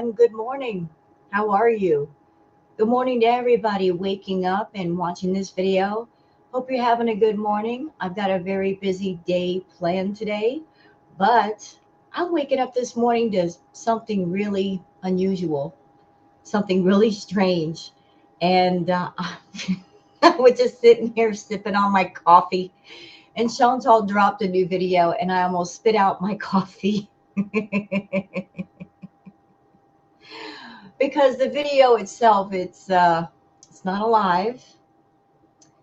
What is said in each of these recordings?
everyone. Good morning. How are you? Good morning to everybody waking up and watching this video. Hope you're having a good morning. I've got a very busy day planned today, but I'm waking up this morning to something really unusual, something really strange. And I was just sitting here sipping on my coffee, and Chantal dropped a new video, and I almost spit out my coffee. Because the video itself, it's not alive.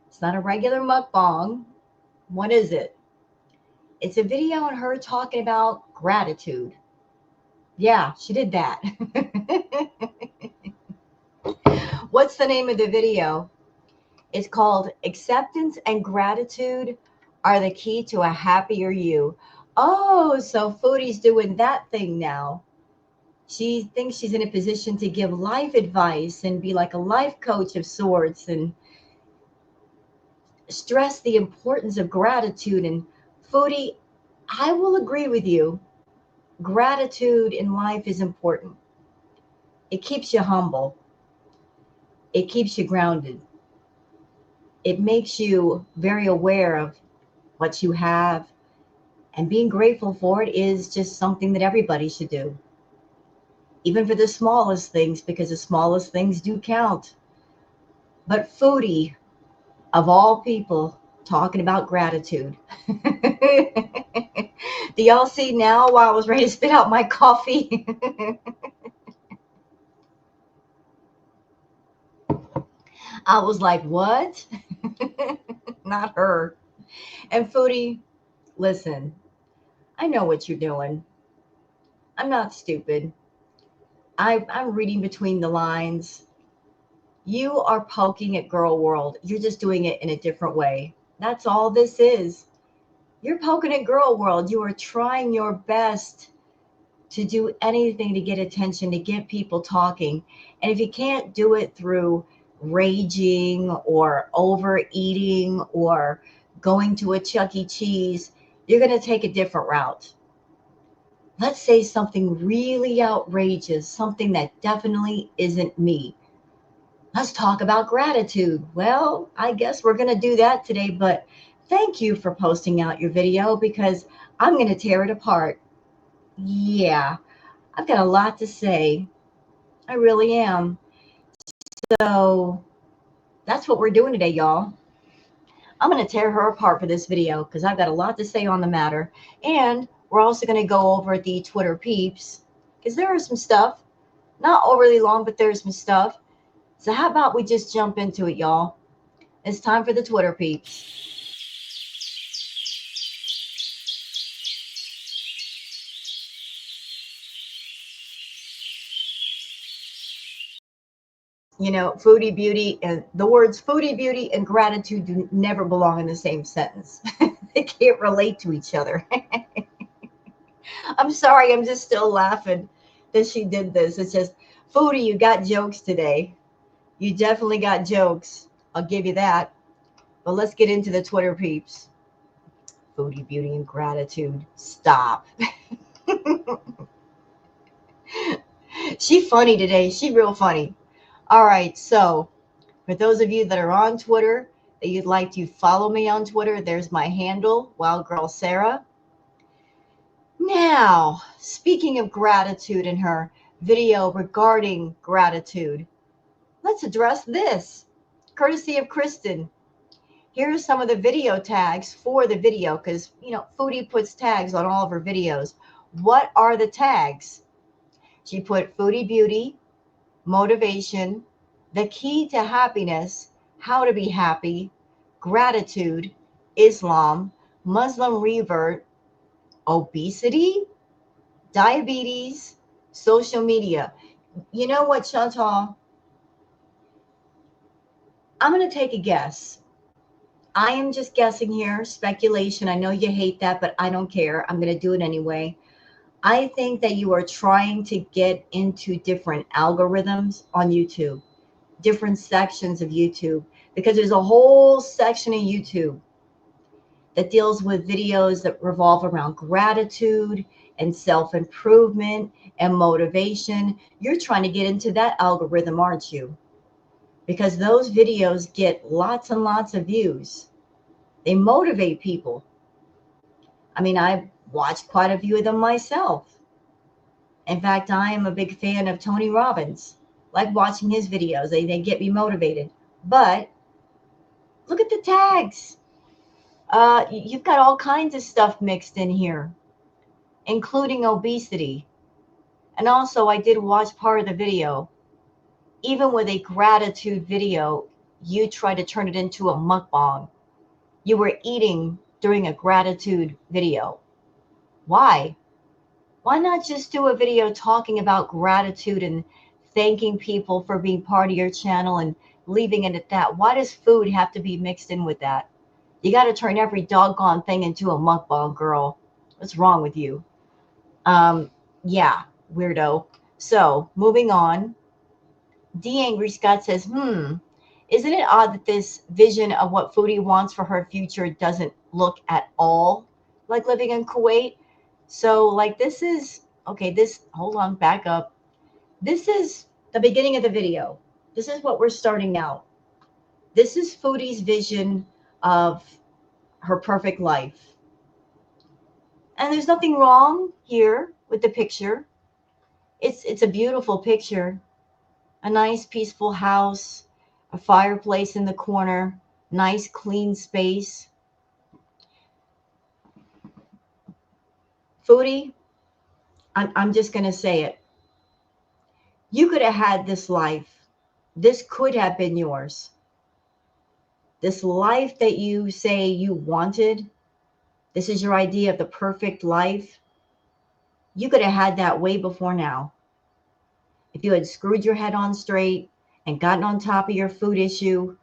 It's not a regular mukbang. What is it? It's a video on her talking about gratitude. Yeah, she did that. What's the name of the video? It's called Acceptance and Gratitude Are the Key to a Happier You. Oh, so Foodie's doing that thing now. She thinks she's in a position to give life advice and be like a life coach of sorts and stress the importance of gratitude. And Foodie, I will agree with you. Gratitude in life is important. It keeps you humble. It keeps you grounded. It makes you very aware of what you have. And being grateful for it is just something that everybody should do. Even for the smallest things, because the smallest things do count. But Foodie, of all people, talking about gratitude. Do y'all see now while I was ready to spit out my coffee? I was like, what? Not her. And Foodie, listen, I know what you're doing. I'm not stupid. I'm reading between the lines. You are poking at Girl World. You're just doing it in a different way. That's all this is. You're poking at Girl World. You are trying your best to do anything to get attention, to get people talking. And if you can't do it through raging or overeating or going to a Chuck E. Cheese, you're going to take a different route. Let's say something really outrageous, something that definitely isn't me. Let's talk about gratitude. Well, I guess we're going to do that today, but thank you for posting out your video because I'm going to tear it apart. Yeah, I've got a lot to say. I really am. So that's what we're doing today, y'all. I'm going to tear her apart for this video because I've got a lot to say on the matter. And we're also going to go over the Twitter peeps because there is some stuff. Not overly long, but there's some stuff. So how about we just jump into it, y'all? It's time for the Twitter peeps. You know, foodie beauty and the words foodie beauty and gratitude do never belong in the same sentence. They can't relate to each other. I'm sorry, I'm just still laughing that she did this. It's just, Foodie, you got jokes today. You definitely got jokes. I'll give you that. But let's get into the Twitter peeps. Foodie beauty and gratitude. Stop. She funny today. She real funny. All right, so for those of you that are on Twitter, that you'd like to follow me on Twitter, there's my handle, Wild Girl Sarah. Now, speaking of gratitude in her video regarding gratitude, let's address this, courtesy of Kristen. Here are some of the video tags for the video, because, you know, Foodie puts tags on all of her videos. What are the tags? She put Foodie Beauty, motivation, the key to happiness, how to be happy, gratitude, Islam, Muslim revert, obesity, diabetes, social media. You know what, Chantal? I'm going to take a guess. I am just guessing here, speculation. I know you hate that, but I don't care. I'm going to do it anyway. I think that you are trying to get into different algorithms on YouTube, different sections of YouTube, because there's a whole section of YouTube that deals with videos that revolve around gratitude and self-improvement and motivation. You're trying to get into that algorithm, aren't you? Because those videos get lots and lots of views. They motivate people. I mean, I've watched quite a few of them myself. In fact, I am a big fan of Tony Robbins. Like watching his videos, they get me motivated. But look at the tags. You've got all kinds of stuff mixed in here, including obesity. And also, I did watch part of the video. Even with a gratitude video, you try to turn it into a mukbang. You were eating during a gratitude video. Why? Why not just do a video talking about gratitude and thanking people for being part of your channel and leaving it at that? Why does food have to be mixed in with that? You got to turn every doggone thing into a mukbang, girl. What's wrong with you? Yeah, weirdo. So, moving on. D. Angry Scott says, isn't it odd that this vision of what Foodie wants for her future doesn't look at all like living in Kuwait? So, like, hold on, back up. This is the beginning of the video. This is what we're starting out. This is Foodie's vision of her perfect life. And there's nothing wrong here with the picture. It's a beautiful picture. A nice peaceful house, a fireplace in the corner, nice clean space. Foodie, I'm just going to say it. You could have had this life. This could have been yours. This life that you say you wanted, this is your idea of the perfect life. You could have had that way before now. If you had screwed your head on straight and gotten on top of your food issue,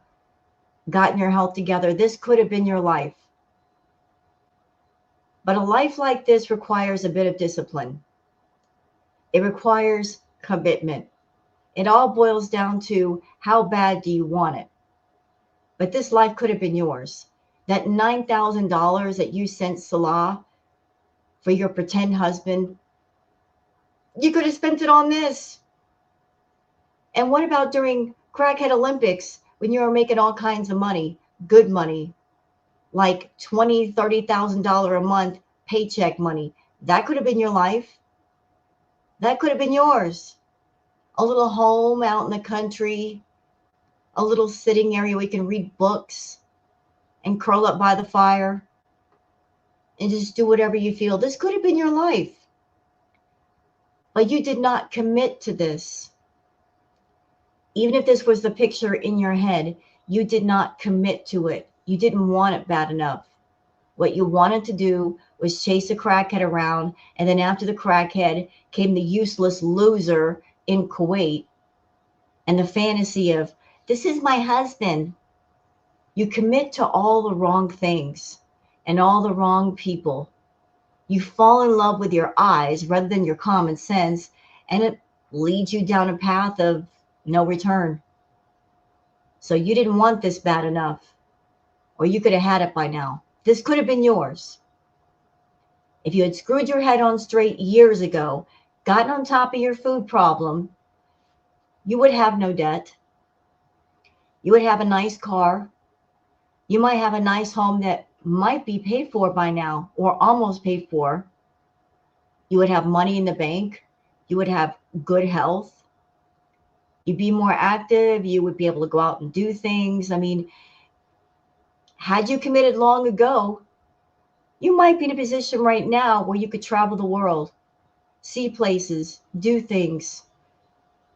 gotten your health together, this could have been your life. But a life like this requires a bit of discipline. It requires commitment. It all boils down to how bad do you want it? But this life could have been yours. That $9,000 that you sent Salah for your pretend husband, you could have spent it on this. And what about during Crackhead Olympics when you were making all kinds of money, good money, like $20,000, $30,000 a month paycheck money? That could have been your life. That could have been yours. A little home out in the country, a little sitting area where you can read books and curl up by the fire and just do whatever you feel. This could have been your life. But you did not commit to this. Even if this was the picture in your head, you did not commit to it. You didn't want it bad enough. What you wanted to do was chase a crackhead around, and then after the crackhead came the useless loser in Kuwait and the fantasy of, this is my husband. You commit to all the wrong things and all the wrong people. You fall in love with your eyes rather than your common sense, and it leads you down a path of no return. So you didn't want this bad enough, or you could have had it by now. This could have been yours. If you had screwed your head on straight years ago, gotten on top of your food problem, you would have no debt. You would have a nice car. You might have a nice home that might be paid for by now or almost paid for. You would have money in the bank. You would have good health. You'd be more active. You would be able to go out and do things. I mean, had you committed long ago, you might be in a position right now where you could travel the world, see places, do things.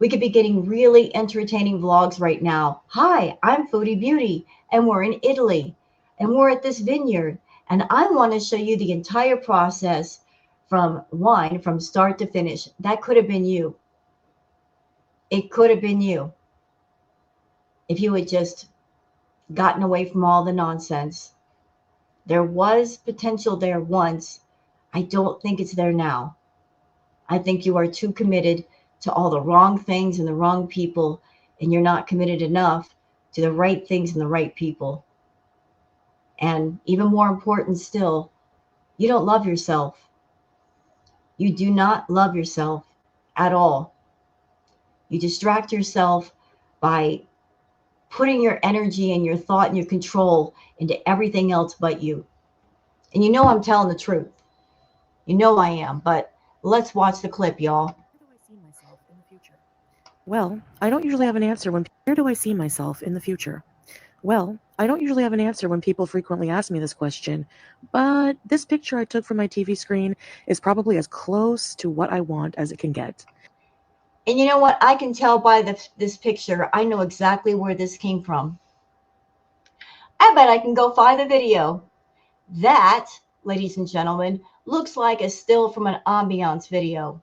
We could be getting really entertaining vlogs right now. Hi, I'm Foodie Beauty, and we're in Italy, and we're at this vineyard, and I want to show you the entire process from wine, from start to finish. That could have been you. It could have been you if you had just gotten away from all the nonsense. There was potential there once. I don't think it's there now. I think you are too committed to all the wrong things and the wrong people, and you're not committed enough to the right things and the right people. And even more important still, you don't love yourself. You do not love yourself at all. You distract yourself by putting your energy and your thought and your control into everything else but you. And you know I'm telling the truth. You know I am, but let's watch the clip, y'all. Where do I see myself in the future? Well, I don't usually have an answer when where do I see myself in the future? Well, I don't usually have an answer when people frequently ask me this question, but this picture I took from my TV screen is probably as close to what I want as it can get. And you know what? I can tell by this picture, I know exactly where this came from. I bet I can go find the video. That, ladies and gentlemen, looks like a still from an ambiance video.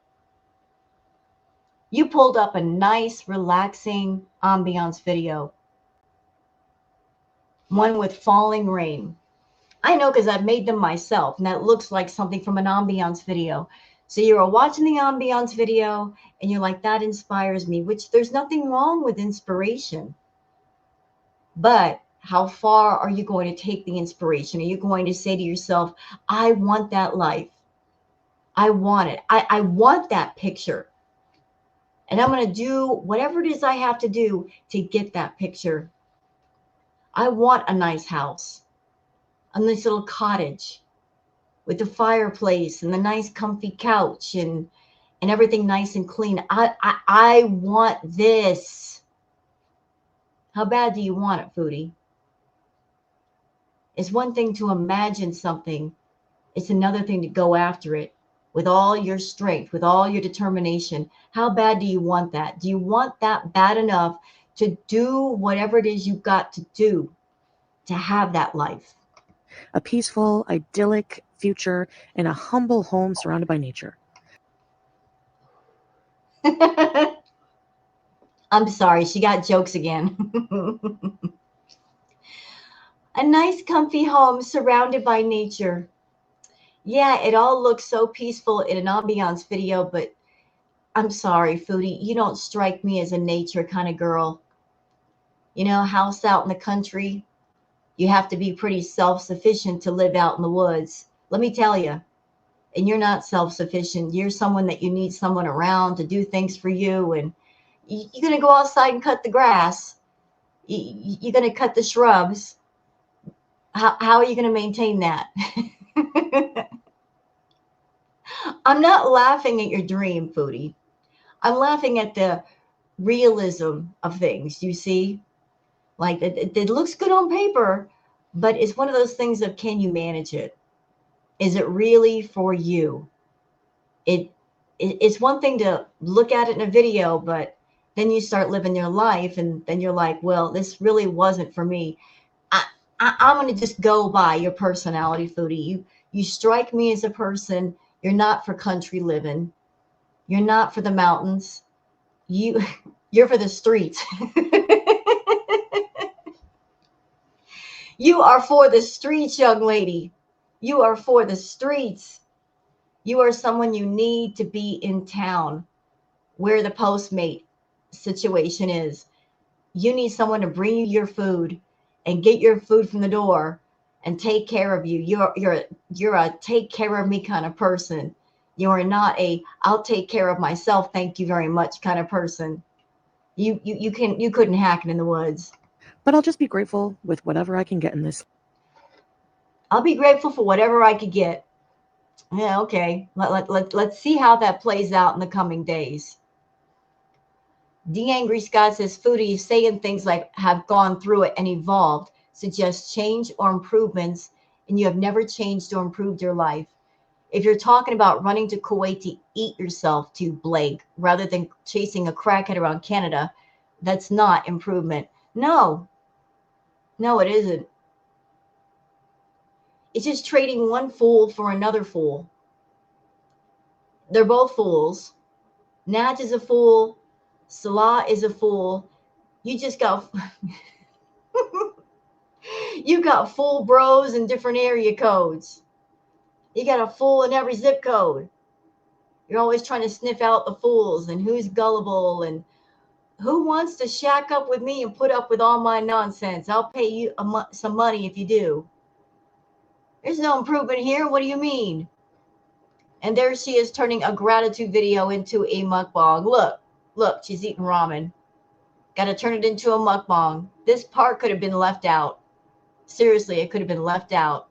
You pulled up a nice, relaxing ambiance video, one with falling rain. I know because I've made them myself, and that looks like something from an ambiance video. So you are watching the ambiance video, and you're like, that inspires me, which there's nothing wrong with inspiration. But how far are you going to take the inspiration? Are you going to say to yourself, I want that life? I want it. I want that picture. And I'm going to do whatever it is I have to do to get that picture. I want a nice house, a nice little cottage with the fireplace and the nice comfy couch and everything nice and clean. I want this. How bad do you want it, Foodie? It's one thing to imagine something. It's another thing to go after it with all your strength, with all your determination. How bad do you want that? Do you want that bad enough to do whatever it is you've got to do to have that life? A peaceful, idyllic future in a humble home surrounded by nature. I'm sorry, she got jokes again. A nice, comfy home surrounded by nature. Yeah, it all looks so peaceful in an ambiance video, but I'm sorry, Foodie, you don't strike me as a nature kind of girl. You know, house out in the country, you have to be pretty self-sufficient to live out in the woods. Let me tell you, and you're not self-sufficient. You're someone that you need someone around to do things for you, and you're going to go outside and cut the grass. You're going to cut the shrubs. How are you going to maintain that? I'm not laughing at your dream, Foodie. I'm laughing at the realism of things, you see? Like it looks good on paper, but it's one of those things of, can you manage it? Is it really for you? It it's one thing to look at it in a video, but then you start living your life, and then you're like, well, this really wasn't for me. I, I'm going to just go by your personality, Foodie. You strike me as a person. You're not for country living. You're not for the mountains. You you're for the streets. You are for the streets, young lady. You are for the streets. You are someone you need to be in town where the Postmate situation is. You need someone to bring you your food and get your food from the door and take care of you. You're a take care of me kind of person. You are not a I'll take care of myself, thank you very much kind of person. You couldn't hack it in the woods. But I'll just be grateful with whatever I can get in this. I'll be grateful for whatever I could get. Yeah, okay. Let's see how that plays out in the coming days. D Angry Scott says Foodie saying things like have gone through it and evolved suggests change or improvements, and you have never changed or improved your life. If you're talking about running to Kuwait to eat yourself to blank rather than chasing a crackhead around Canada, that's not improvement. No, no, it isn't. It's just trading one fool for another fool. They're both fools. Nat is a fool. Salah is a fool. You just got you got fool bros in different area codes. You got a fool in every zip code. You're always trying to sniff out the fools and who's gullible and who wants to shack up with me and put up with all my nonsense. I'll pay you some money if you do. There's no improvement here. What do you mean? And there she is turning a gratitude video into a mukbang. Look, she's eating ramen. Got to turn it into a mukbang. This part could have been left out. Seriously, it could have been left out.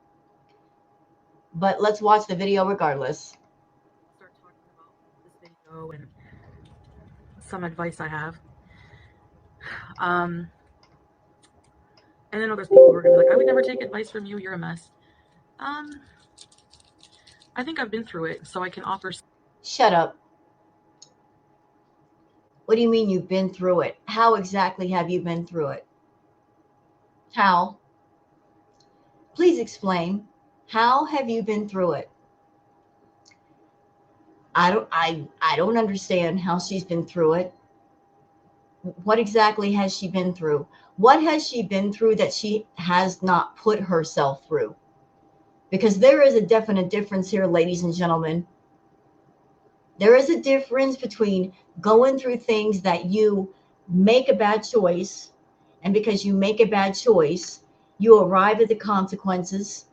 But let's watch the video regardless. Start talking about this video and some advice I have. And then there's people who are gonna be like, I would never take advice from you. You're a mess. I think I've been through it, so I can offer. Shut up. What do you mean you've been through it? How exactly have you been through it? How? Please explain. How have you been through it? I don't understand how she's been through it. What exactly has she been through? What has she been through that she has not put herself through? Because there is a definite difference here, ladies and gentlemen. There is a difference between going through things that you make a bad choice, and because you make a bad choice, you arrive at the consequences.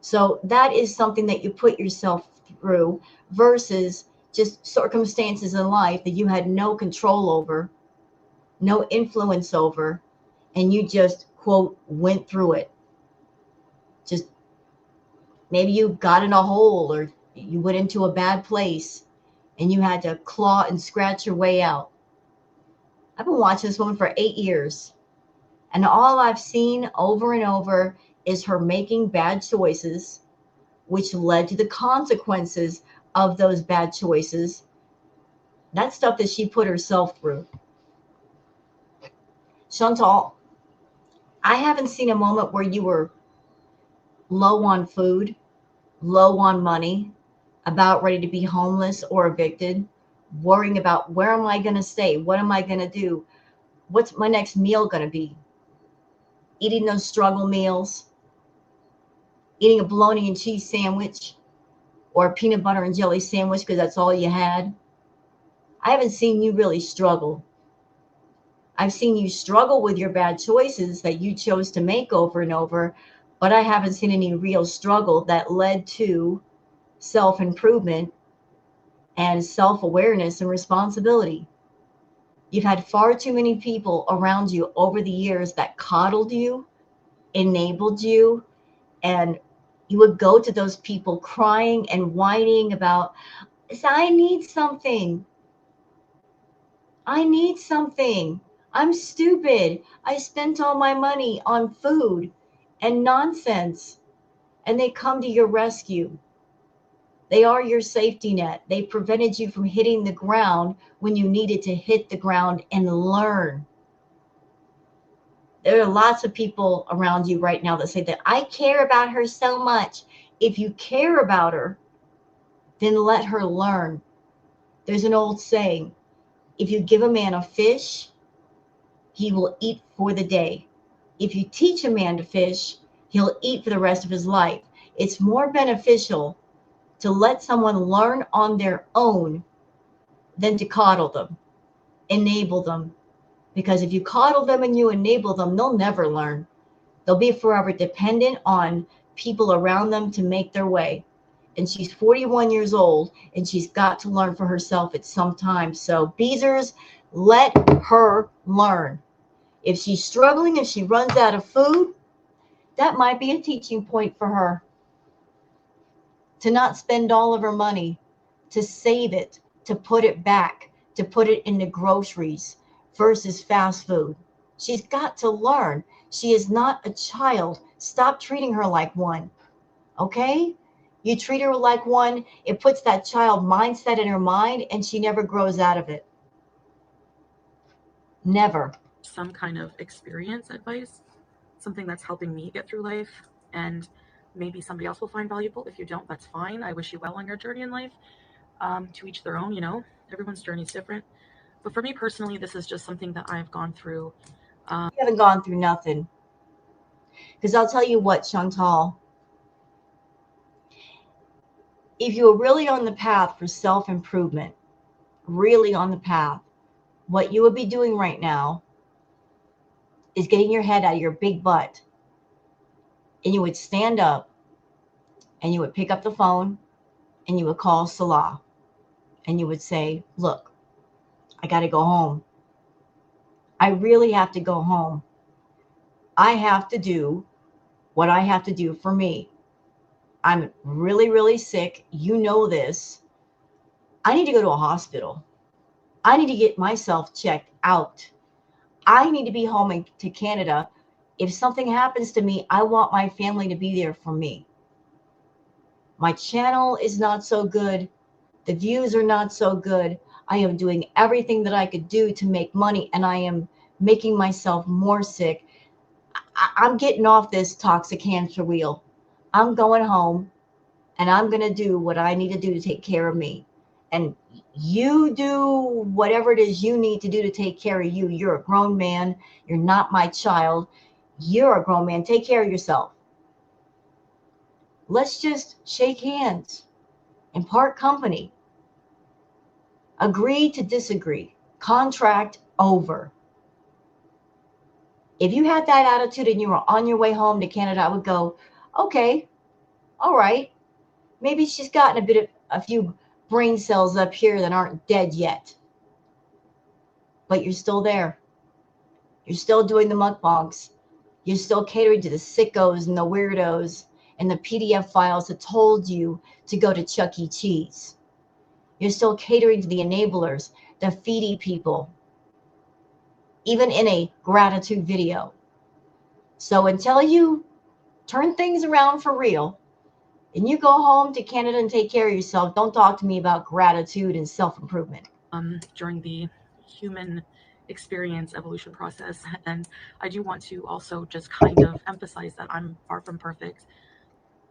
So that is something that you put yourself through versus just circumstances in life that you had no control over, no influence over, and you just, quote, went through it. Just maybe you got in a hole or you went into a bad place and you had to claw and scratch your way out. I've been watching this woman for 8 years, and all I've seen over and over is her making bad choices, which led to the consequences of those bad choices. That's stuff that she put herself through. Chantal, I haven't seen a moment where you were low on food, low on money, about ready to be homeless or evicted, worrying about where am I going to stay? What am I going to do? What's my next meal going to be? Eating those struggle meals, eating a bologna and cheese sandwich or a peanut butter and jelly sandwich because that's all you had. I haven't seen you really struggle. I've seen you struggle with your bad choices that you chose to make over and over, but I haven't seen any real struggle that led to self-improvement and self-awareness and responsibility. You've had far too many people around you over the years that coddled you, enabled you, and you would go to those people crying and whining about, I need something. I need something. I'm stupid. I spent all my money on food and nonsense. And they come to your rescue. They are your safety net. They prevented you from hitting the ground when you needed to hit the ground and learn. There are lots of people around you right now that say that I care about her so much. If you care about her, then let her learn. There's an old saying, if you give a man a fish, he will eat for the day. If you teach a man to fish, he'll eat for the rest of his life. It's more beneficial to let someone learn on their own than to coddle them, enable them. Because if you coddle them and you enable them, they'll never learn. They'll be forever dependent on people around them to make their way. And she's 41 years old, and she's got to learn for herself at some time. So, Beezers, let her learn. If she's struggling, if she runs out of food, that might be a teaching point for her. To not spend all of her money, to save it, to put it back, to put it into groceries versus fast food. She's got to learn. She is not a child. Stop treating her like one. Okay? You treat her like one, it puts that child mindset in her mind, and she never grows out of it. Never. Some kind of experience advice, something that's helping me get through life, and maybe somebody else will find valuable. If you don't, that's fine. I wish you well on your journey in life. To each their own, everyone's journey is different. But for me personally, this is just something that I've gone through. You haven't gone through nothing. Because I'll tell you what, Chantal, if you were really on the path for self-improvement, really on the path, what you would be doing right now is getting your head out of your big butt, and you would stand up and you would pick up the phone and you would call Salah and you would say, look, I got to go home. I really have to go home. I have to do what I have to do for me. I'm really, really sick. You know this. I need to go to a hospital. I need to get myself checked out. I need to be home to Canada. If something happens to me, I want my family to be there for me. My channel is not so good. The views are not so good. I am doing everything that I could do to make money, and I am making myself more sick. I'm getting off this toxic hamster wheel. I'm going home, and I'm going to do what I need to do to take care of me. And you do whatever it is you need to do to take care of you. You're a grown man. You're not my child. You're a grown man. Take care of yourself. Let's just shake hands and part company. Agree to disagree. Contract over. If you had that attitude and you were on your way home to Canada, I would go, okay, all right. Maybe she's gotten a few brain cells up here that aren't dead yet. But you're still there. You're still doing the mukbangs. You're still catering to the sickos and the weirdos and the PDF files that told you to go to Chuck E. Cheese. You're still catering to the enablers, the Foodie people, even in a gratitude video. So until you turn things around for real and you go home to Canada and take care of yourself, don't talk to me about gratitude and self-improvement. During the human experience evolution process. And I do want to also just kind of emphasize that I'm far from perfect.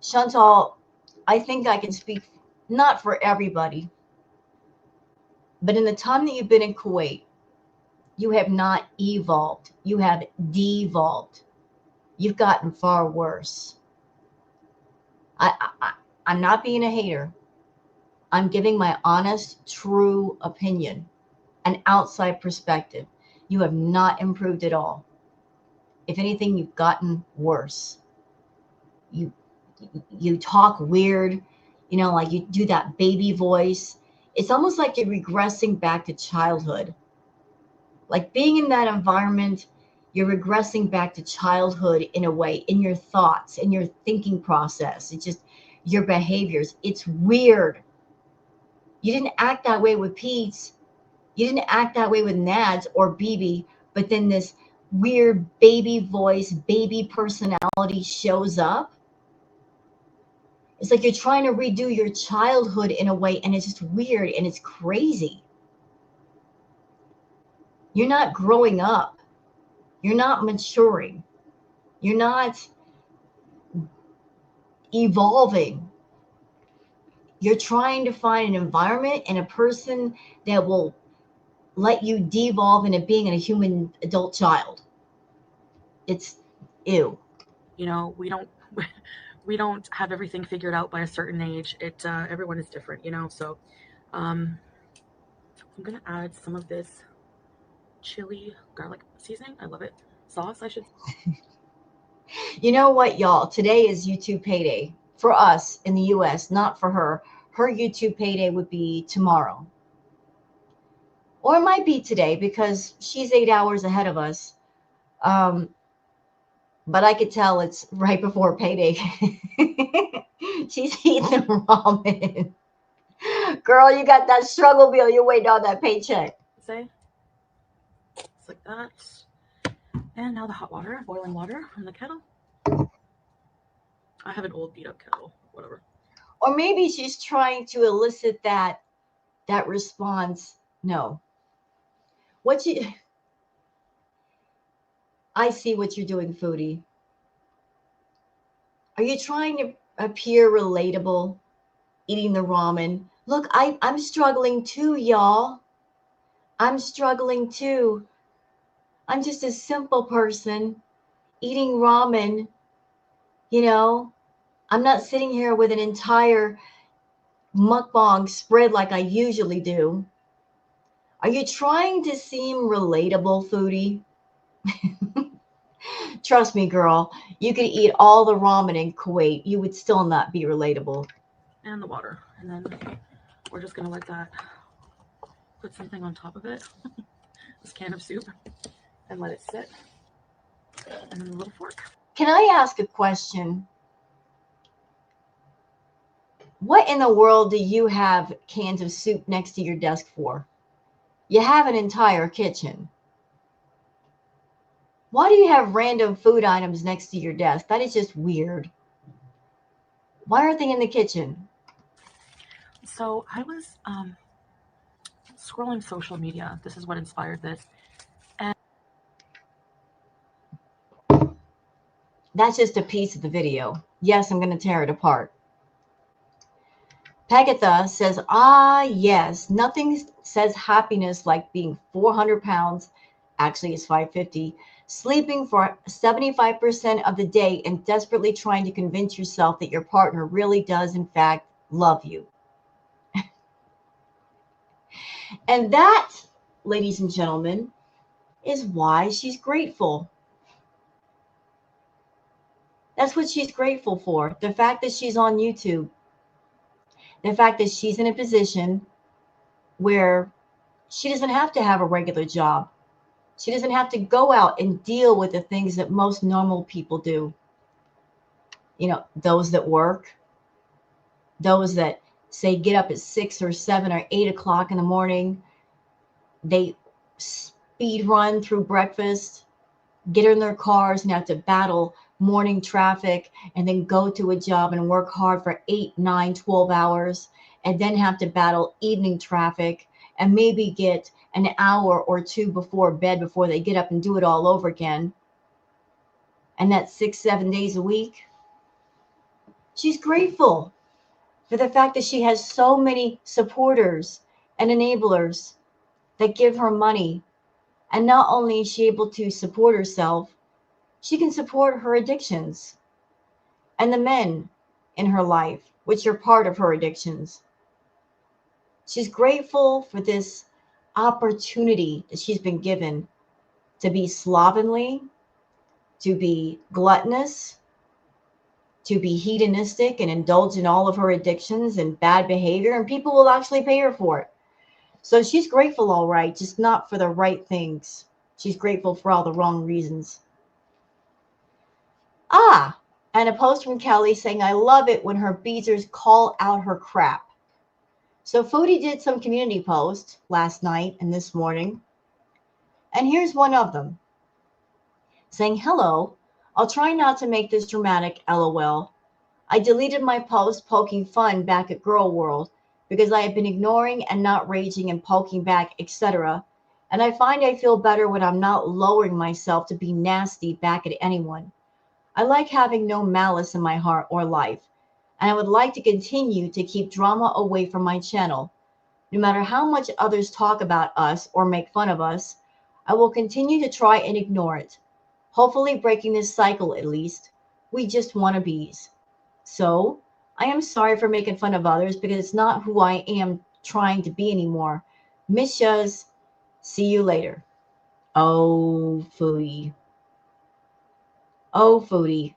Chantal, I think I can speak not for everybody, but in the time that you've been in Kuwait, you have not evolved. You have devolved. You've gotten far worse. I'm not being a hater. I'm giving my honest, true opinion, an outside perspective. You have not improved at all. If anything, you've gotten worse. You you talk weird, like you do that baby voice. It's almost like you're regressing back to childhood. Like being in that environment, you're regressing back to childhood in a way, in your thoughts, in your thinking process. It's just your behaviors. It's weird. You didn't act that way with Pete's. You didn't act that way with Nads or BB, but then this weird baby voice, baby personality shows up. It's like you're trying to redo your childhood in a way, and it's just weird and it's crazy. You're not growing up. You're not maturing. You're not evolving. You're trying to find an environment and a person that will let you devolve into being a human adult child. It's ew. We don't we don't have everything figured out by a certain age. Everyone is different. So I'm gonna add some of this chili garlic seasoning. I love it. Sauce, I should. You know what, y'all? Today is YouTube payday for us in the US, not for her. Her YouTube payday would be tomorrow. Or it might be today because she's 8 hours ahead of us. But I could tell it's right before payday. She's eating ramen. Girl, you got that struggle bill. You're waiting on that paycheck. Say, it's like that. And now the hot water, boiling water from the kettle. I have an old beat up kettle, whatever. Or maybe she's trying to elicit that response. No. I see what you're doing, Foodie. Are you trying to appear relatable eating the ramen? Look, I'm struggling too, y'all. I'm struggling too. I'm just a simple person eating ramen. I'm not sitting here with an entire mukbang spread like I usually do. Are you trying to seem relatable, Foodie? Trust me, girl, you could eat all the ramen in Kuwait. You would still not be relatable. and the water. And then we're just going to let that, put something on top of it, this can of soup, and let it sit. And then a little fork. Can I ask a question? What in the world do you have cans of soup next to your desk for? You have an entire kitchen. Why do you have random food items next to your desk? That is just weird. Why aren't they in the kitchen? So I was scrolling social media. This is what inspired this. And that's just a piece of the video. Yes, I'm going to tear it apart. Pagatha says, yes, nothing says happiness like being 400 pounds, actually it's 550, sleeping for 75% of the day and desperately trying to convince yourself that your partner really does, in fact, love you. And that, ladies and gentlemen, is why she's grateful. That's what she's grateful for. The fact that she's on YouTube. The fact that she's in a position where she doesn't have to have a regular job. She doesn't have to go out and deal with the things that most normal people do. You know, those that work, those that say get up at 6 or 7 or 8 o'clock in the morning. They speed run through breakfast, get in their cars and have to battle morning traffic and then go to a job and work hard for 8, 9, 12 hours and then have to battle evening traffic and maybe get an hour or two before bed before they get up and do it all over again. And that's 6, 7 days a week. She's grateful for the fact that she has so many supporters and enablers that give her money. And not only is she able to support herself, she can support her addictions and the men in her life, which are part of her addictions. She's grateful for this opportunity that she's been given to be slovenly, to be gluttonous, to be hedonistic and indulge in all of her addictions and bad behavior, and people will actually pay her for it. So she's grateful, all right, just not for the right things. She's grateful for all the wrong reasons. And a post from Kelly saying, I love it when her beezers call out her crap. So Foodie did some community posts last night and this morning. And here's one of them saying, hello, I'll try not to make this dramatic, LOL. I deleted my post poking fun back at Girl World because I have been ignoring and not raging and poking back, etc. And I find I feel better when I'm not lowering myself to be nasty back at anyone. I like having no malice in my heart or life, and I would like to continue to keep drama away from my channel. No matter how much others talk about us or make fun of us, I will continue to try and ignore it. Hopefully breaking this cycle at least. We just wannabes. So, I am sorry for making fun of others because it's not who I am trying to be anymore. Mishas, see you later. Oh, Foodie. Oh, Foodie.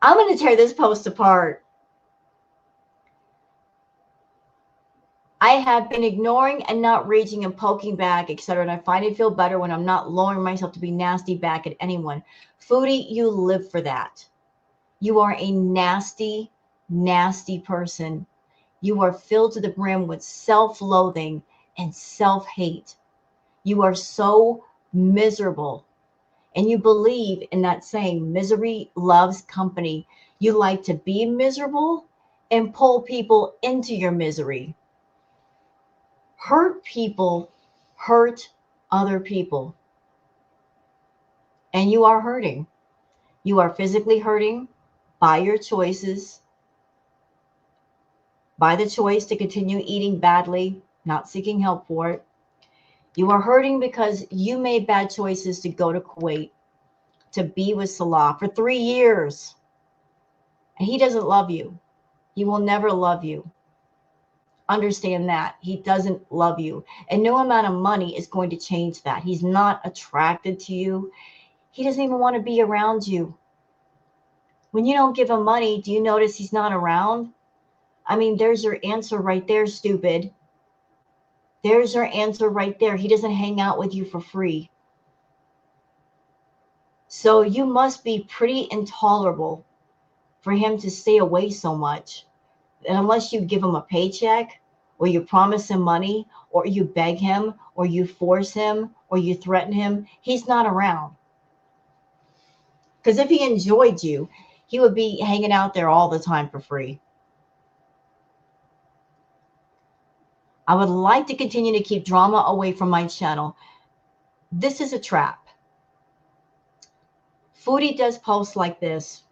I'm going to tear this post apart. I have been ignoring and not raging and poking back, etc. And I find it feel better when I'm not lowering myself to be nasty back at anyone. Foodie, you live for that. You are a nasty, nasty person. You are filled to the brim with self-loathing and self-hate. You are so miserable. And you believe in that saying, misery loves company. You like to be miserable and pull people into your misery. Hurt people hurt other people. And you are hurting. You are physically hurting by your choices, by the choice to continue eating badly, not seeking help for it. You are hurting because you made bad choices to go to Kuwait, to be with Salah for 3 years. And he doesn't love you. He will never love you. Understand that. He doesn't love you. And no amount of money is going to change that. He's not attracted to you. He doesn't even want to be around you. When you don't give him money, do you notice he's not around? I mean, there's your answer right there, stupid. There's your answer right there. He doesn't hang out with you for free. So you must be pretty intolerable for him to stay away so much. And unless you give him a paycheck, or you promise him money, or you beg him, or you force him, or you threaten him, he's not around. Because if he enjoyed you, he would be hanging out there all the time for free. I would like to continue to keep drama away from my channel. This is a trap. Foodie does posts like this,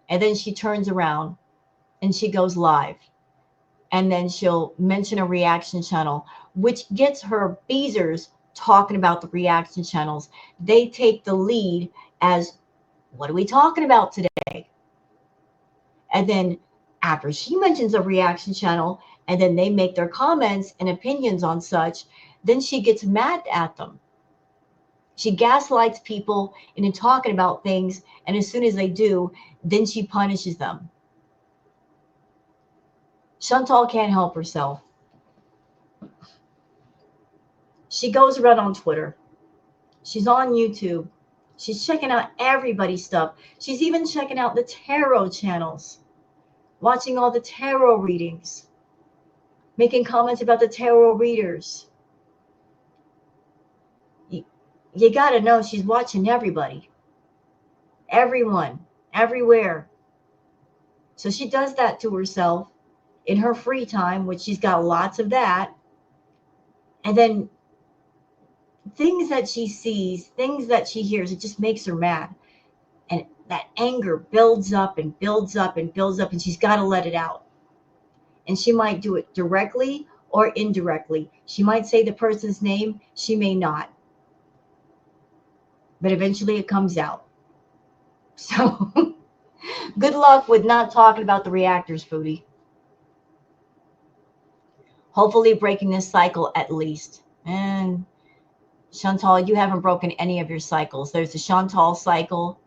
and then she turns around and she goes live. And then she'll mention a reaction channel, which gets her beezers talking about the reaction channels. They take the lead as, what are we talking about today? And then after she mentions a reaction channel, and then they make their comments and opinions on such, then she gets mad at them. She gaslights people into talking about things, and as soon as they do, then she punishes them. Chantal can't help herself. She goes around on Twitter. She's on YouTube. She's checking out everybody's stuff. She's even checking out the tarot channels, watching all the tarot readings, making comments about the tarot readers. You got to know she's watching everybody, everyone, everywhere. So she does that to herself in her free time, which she's got lots of that. And then things that she sees, things that she hears, it just makes her mad. And that anger builds up and builds up and builds up, and she's got to let it out. And she might do it directly or indirectly. She might say the person's name, she may not. But eventually it comes out. So good luck with not talking about the reactors, Foodie. Hopefully breaking this cycle at least. And Chantal, you haven't broken any of your cycles. There's the Chantal cycle.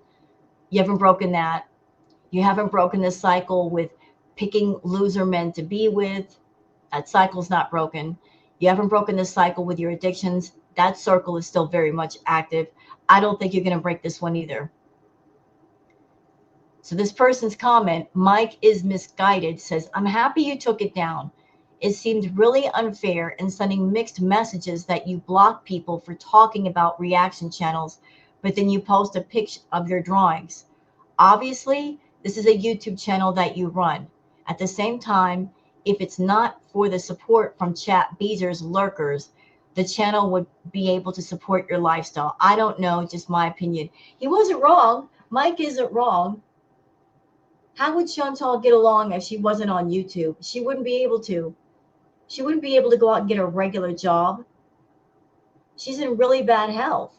You haven't broken that. You haven't broken this cycle with picking loser men to be with. That cycle's not broken. You haven't broken this cycle with your addictions. That circle is still very much active. I don't think you're going to break this one either. So this person's comment, Mike is misguided, says, I'm happy you took it down. It seemed really unfair and sending mixed messages that you block people for talking about reaction channels, but then you post a picture of your drawings. Obviously, this is a YouTube channel that you run. At the same time, if it's not for the support from Chat Beezer's lurkers, the channel would be able to support your lifestyle. I don't know, just my opinion. He wasn't wrong. Mike isn't wrong. How would Chantal get along if she wasn't on YouTube? She wouldn't be able to. She wouldn't be able to go out and get a regular job. She's in really bad health.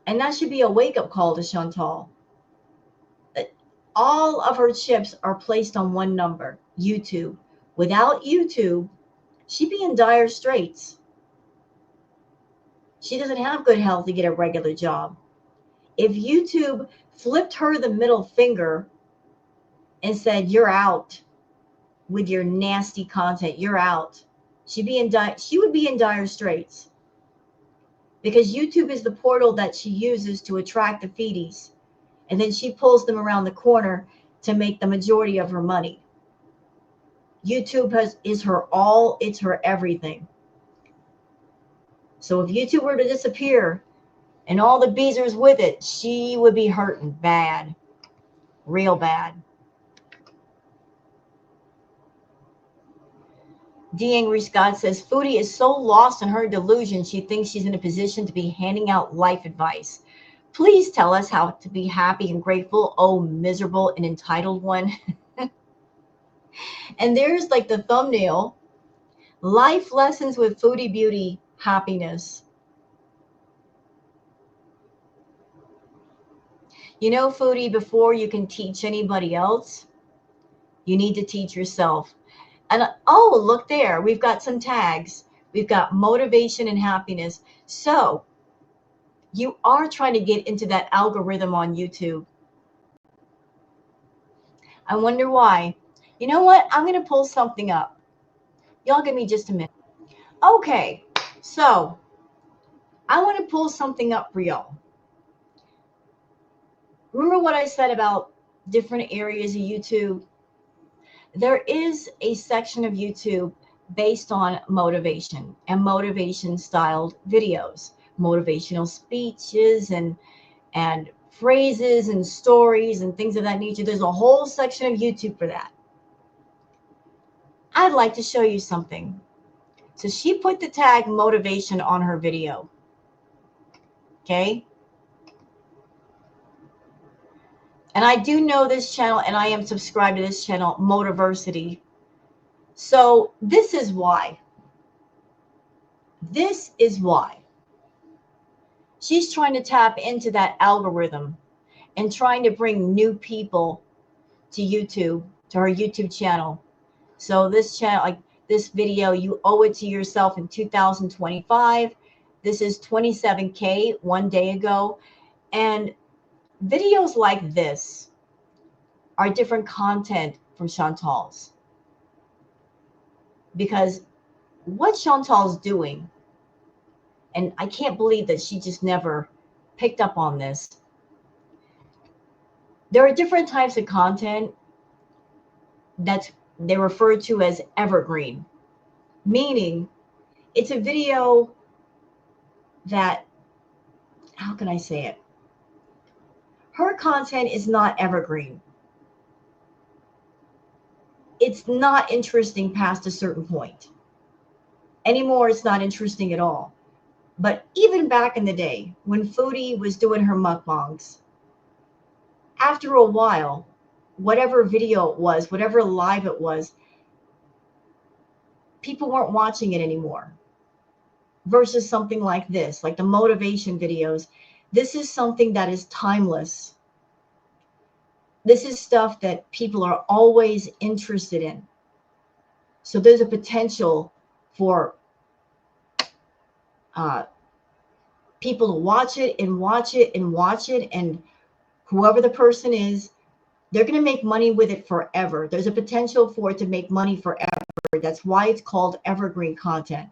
And that should be a wake-up call to Chantal. All of her chips are placed on one number, YouTube. Without YouTube, she'd be in dire straits. She doesn't have good health to get a regular job. If YouTube flipped her the middle finger and said, you're out with your nasty content, you're out, she would be in dire straits. Because YouTube is the portal that she uses to attract the feedies. And then she pulls them around the corner to make the majority of her money. YouTube is her all, it's her everything. So if YouTube were to disappear and all the beezers with it, she would be hurting bad, real bad. D. Angry Scott says, Foodie is so lost in her delusion, she thinks she's in a position to be handing out life advice. Please tell us how to be happy and grateful, oh miserable and entitled one. And there's like the thumbnail, life lessons with Foodie Beauty happiness. You know, Foodie, before you can teach anybody else, you need to teach yourself. And oh, look there, we've got some tags. We've got motivation and happiness. So you are trying to get into that algorithm on YouTube. I wonder why. You know what? I'm going to pull something up. Y'all give me just a minute. Okay, so I want to pull something up for y'all. Remember what I said about different areas of YouTube? There is a section of YouTube based on motivation and motivation styled videos, motivational speeches and phrases and stories and things of that nature. There's a whole section of YouTube for that. I'd like to show you something. So she put the tag motivation on her video. Okay. And I do know this channel, and I am subscribed to this channel, Motiversity. So this is why. This is why. She's trying to tap into that algorithm and trying to bring new people to YouTube, to her YouTube channel. So this channel, like this video, you owe it to yourself in 2025. This is 27K one day ago. And videos like this are different content from Chantal's. Because what Chantal's doing, and I can't believe that she just never picked up on this. There are different types of content that they refer to as evergreen, meaning it's a video that, how can I say it? Her content is not evergreen. It's not interesting past a certain point. Anymore, it's not interesting at all. But even back in the day, when Foodie was doing her mukbangs, after a while, whatever video it was, whatever live it was, people weren't watching it anymore. Versus something like this, like the motivation videos. This is something that is timeless. This is stuff that people are always interested in. So there's a potential for people to watch it and watch it and watch it. And whoever the person is, they're going to make money with it forever. There's a potential for it to make money forever. That's why it's called evergreen content.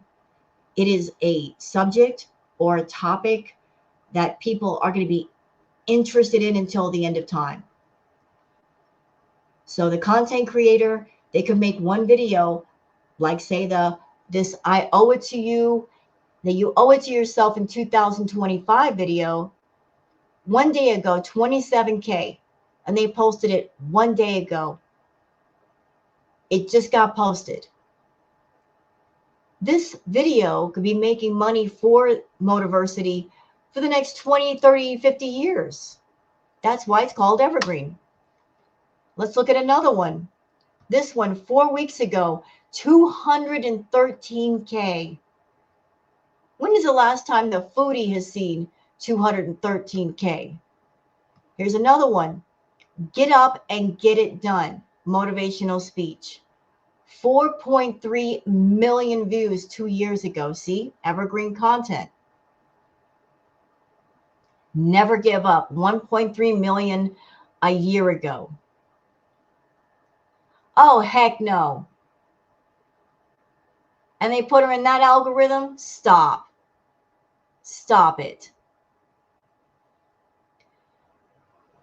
It is a subject or a topic that people are going to be interested in until the end of time. So the content creator, they could make one video, like say this I owe it to you, that you owe it to yourself in 2025 video, one day ago, 27K, and they posted it one day ago. It just got posted. This video could be making money for Motiversity for the next 20, 30, 50 years. That's why it's called evergreen. Let's look at another one. This one, 4 weeks ago, 213K. When is the last time the Foodie has seen 213K? Here's another one. Get up and get it done. Motivational speech. 4.3 million views 2 years ago. See? Evergreen content. Never give up. 1.3 million a year ago. Oh, heck no. And they put her in that algorithm? Stop. Stop it.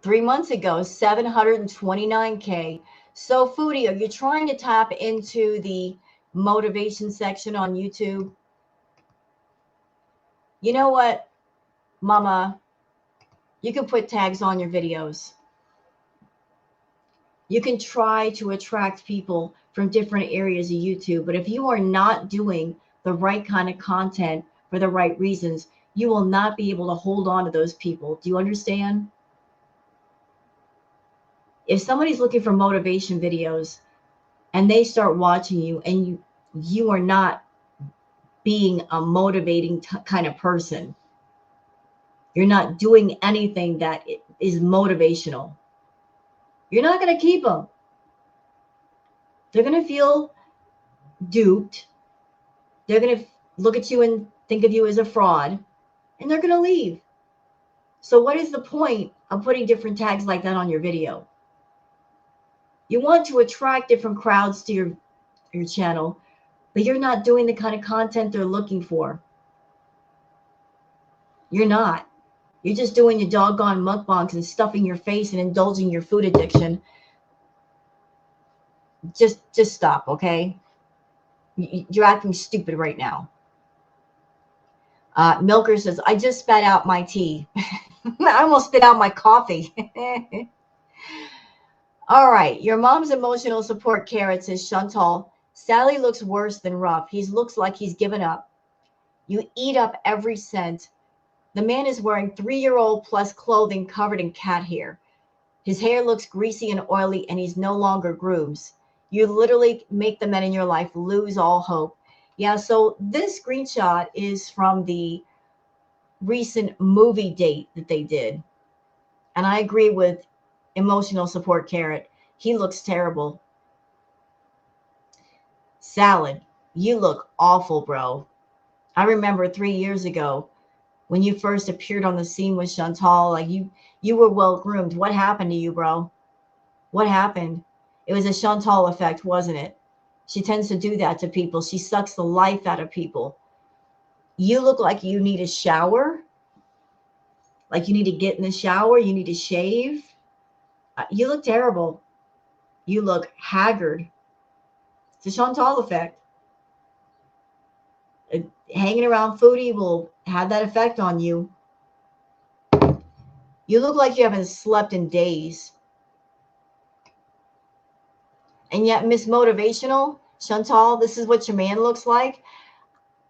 3 months ago, 729K. So, Foodie, are you trying to tap into the motivation section on YouTube? You know what, Mama? You can put tags on your videos. You can try to attract people from different areas of YouTube, but if you are not doing the right kind of content for the right reasons, you will not be able to hold on to those people. Do you understand? If somebody's looking for motivation videos and they start watching you and you are not being a motivating kind of person, you're not doing anything that is motivational, you're not going to keep them. They're going to feel duped. They're going to look at you and think of you as a fraud, and they're going to leave. So what is the point of putting different tags like that on your video? You want to attract different crowds to your channel, but you're not doing the kind of content they're looking for. You're not. You're just doing your doggone mukbangs and stuffing your face and indulging your food addiction. Just stop, okay? You're acting stupid right now. Milker says, I just spat out my tea. I almost spit out my coffee. All right. Your mom's emotional support carrot says, Chantal, Sally looks worse than rough. He looks like he's given up. You eat up every cent. The man is wearing 3-year-old plus clothing covered in cat hair. His hair looks greasy and oily, and he's no longer grooms. You literally make the men in your life lose all hope. Yeah, so this screenshot is from the recent movie date that they did. And I agree with emotional support carrot. He looks terrible. Salad, you look awful, bro. I remember 3 years ago when you first appeared on the scene with Chantal, like you were well groomed. What happened to you, bro? What happened? It was a Chantal effect, wasn't it? She tends to do that to people. She sucks the life out of people. You look like you need a shower, like you need to get in the shower, you need to shave. You look terrible. You look haggard. It's a Chantal effect. Hanging around Foodie will have that effect on you. You look like you haven't slept in days. And yet, Miss Motivational, Chantal, this is what your man looks like.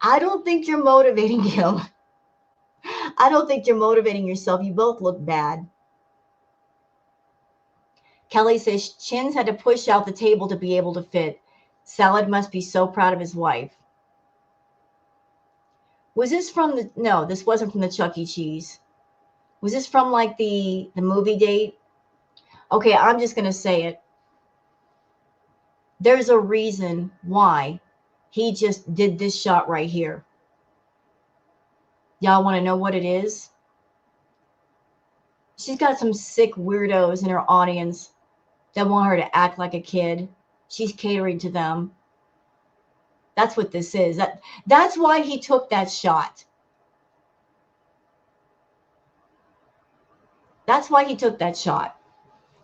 I don't think you're motivating him. I don't think you're motivating yourself. You both look bad. Kelly says Chins had to push out the table to be able to fit. Salad must be so proud of his wife. Was this from the, no, this wasn't from the Chuck E. Cheese. Was this from like the movie date? Okay, I'm just going to say it. There's a reason why he just did this shot right here. Y'all want to know what it is? She's got some sick weirdos in her audience that want her to act like a kid. She's catering to them. That's what this is. That's why he took that shot. That's why he took that shot.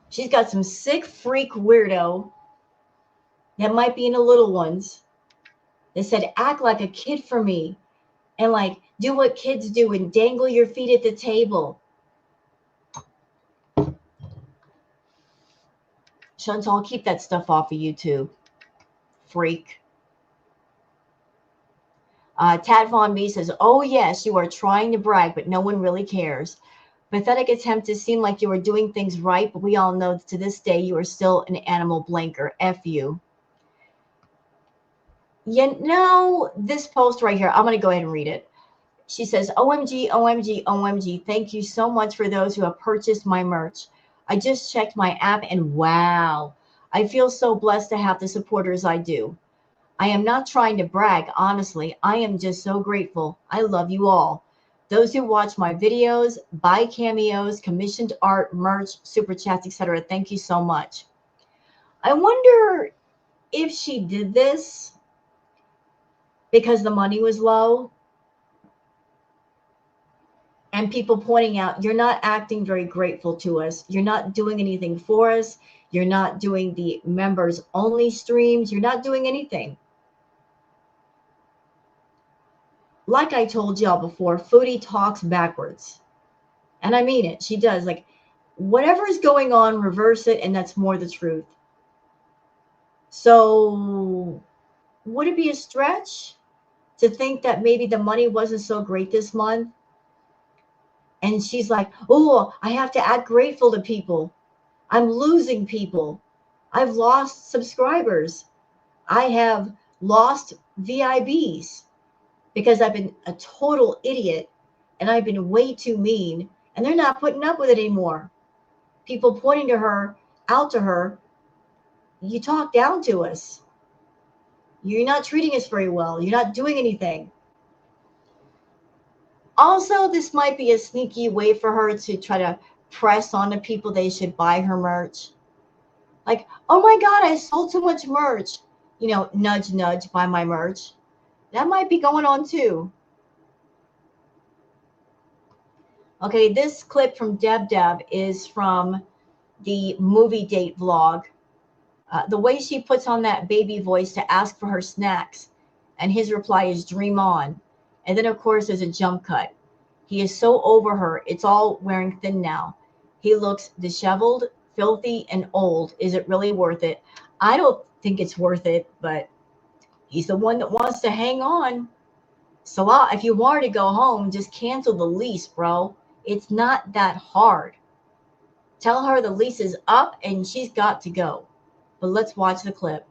She's got some sick freak weirdo that might be in the little ones that said, act like a kid for me and like do what kids do and dangle your feet at the table. Chantal, keep that stuff off of YouTube. Freak. Tad Von B says, oh, yes, you are trying to brag, but no one really cares. Pathetic attempt to seem like you are doing things right, but we all know to this day you are still an animal blanker. F you. You know, this post right here, I'm going to go ahead and read it. She says, OMG, OMG, OMG. Thank you so much for those who have purchased my merch. I just checked my app and wow, I feel so blessed to have the supporters I do. I am not trying to brag, honestly. I am just so grateful. I love you all. Those who watch my videos, buy cameos, commissioned art, merch, super chats, etc. Thank you so much. I wonder if she did this because the money was low and people pointing out, you're not acting very grateful to us. You're not doing anything for us. You're not doing the members only streams. You're not doing anything. Like I told y'all before, Foodie talks backwards. And I mean it. She does. Like, whatever is going on, reverse it, and that's more the truth. So, would it be a stretch to think that maybe the money wasn't so great this month? And she's like, oh, I have to act grateful to people. I'm losing people. I've lost subscribers. I have lost VIBs because I've been a total idiot and I've been way too mean and they're not putting up with it anymore. People pointing to her, out to her, you talk down to us. You're not treating us very well. You're not doing anything. Also, this might be a sneaky way for her to try to press on the people they should buy her merch. Like, oh my God, I sold too much merch. You know, nudge, nudge, buy my merch. That might be going on too. Okay, this clip from Deb Deb is from the movie date vlog. The way she puts on that baby voice to ask for her snacks, and his reply is dream on. And then, of course, there's a jump cut. He is so over her, it's all wearing thin now. He looks disheveled, filthy, and old. Is it really worth it? I don't think it's worth it, but he's the one that wants to hang on. Salah, if you wanted to go home, just cancel the lease, bro. It's not that hard. Tell her the lease is up and she's got to go. But let's watch the clip.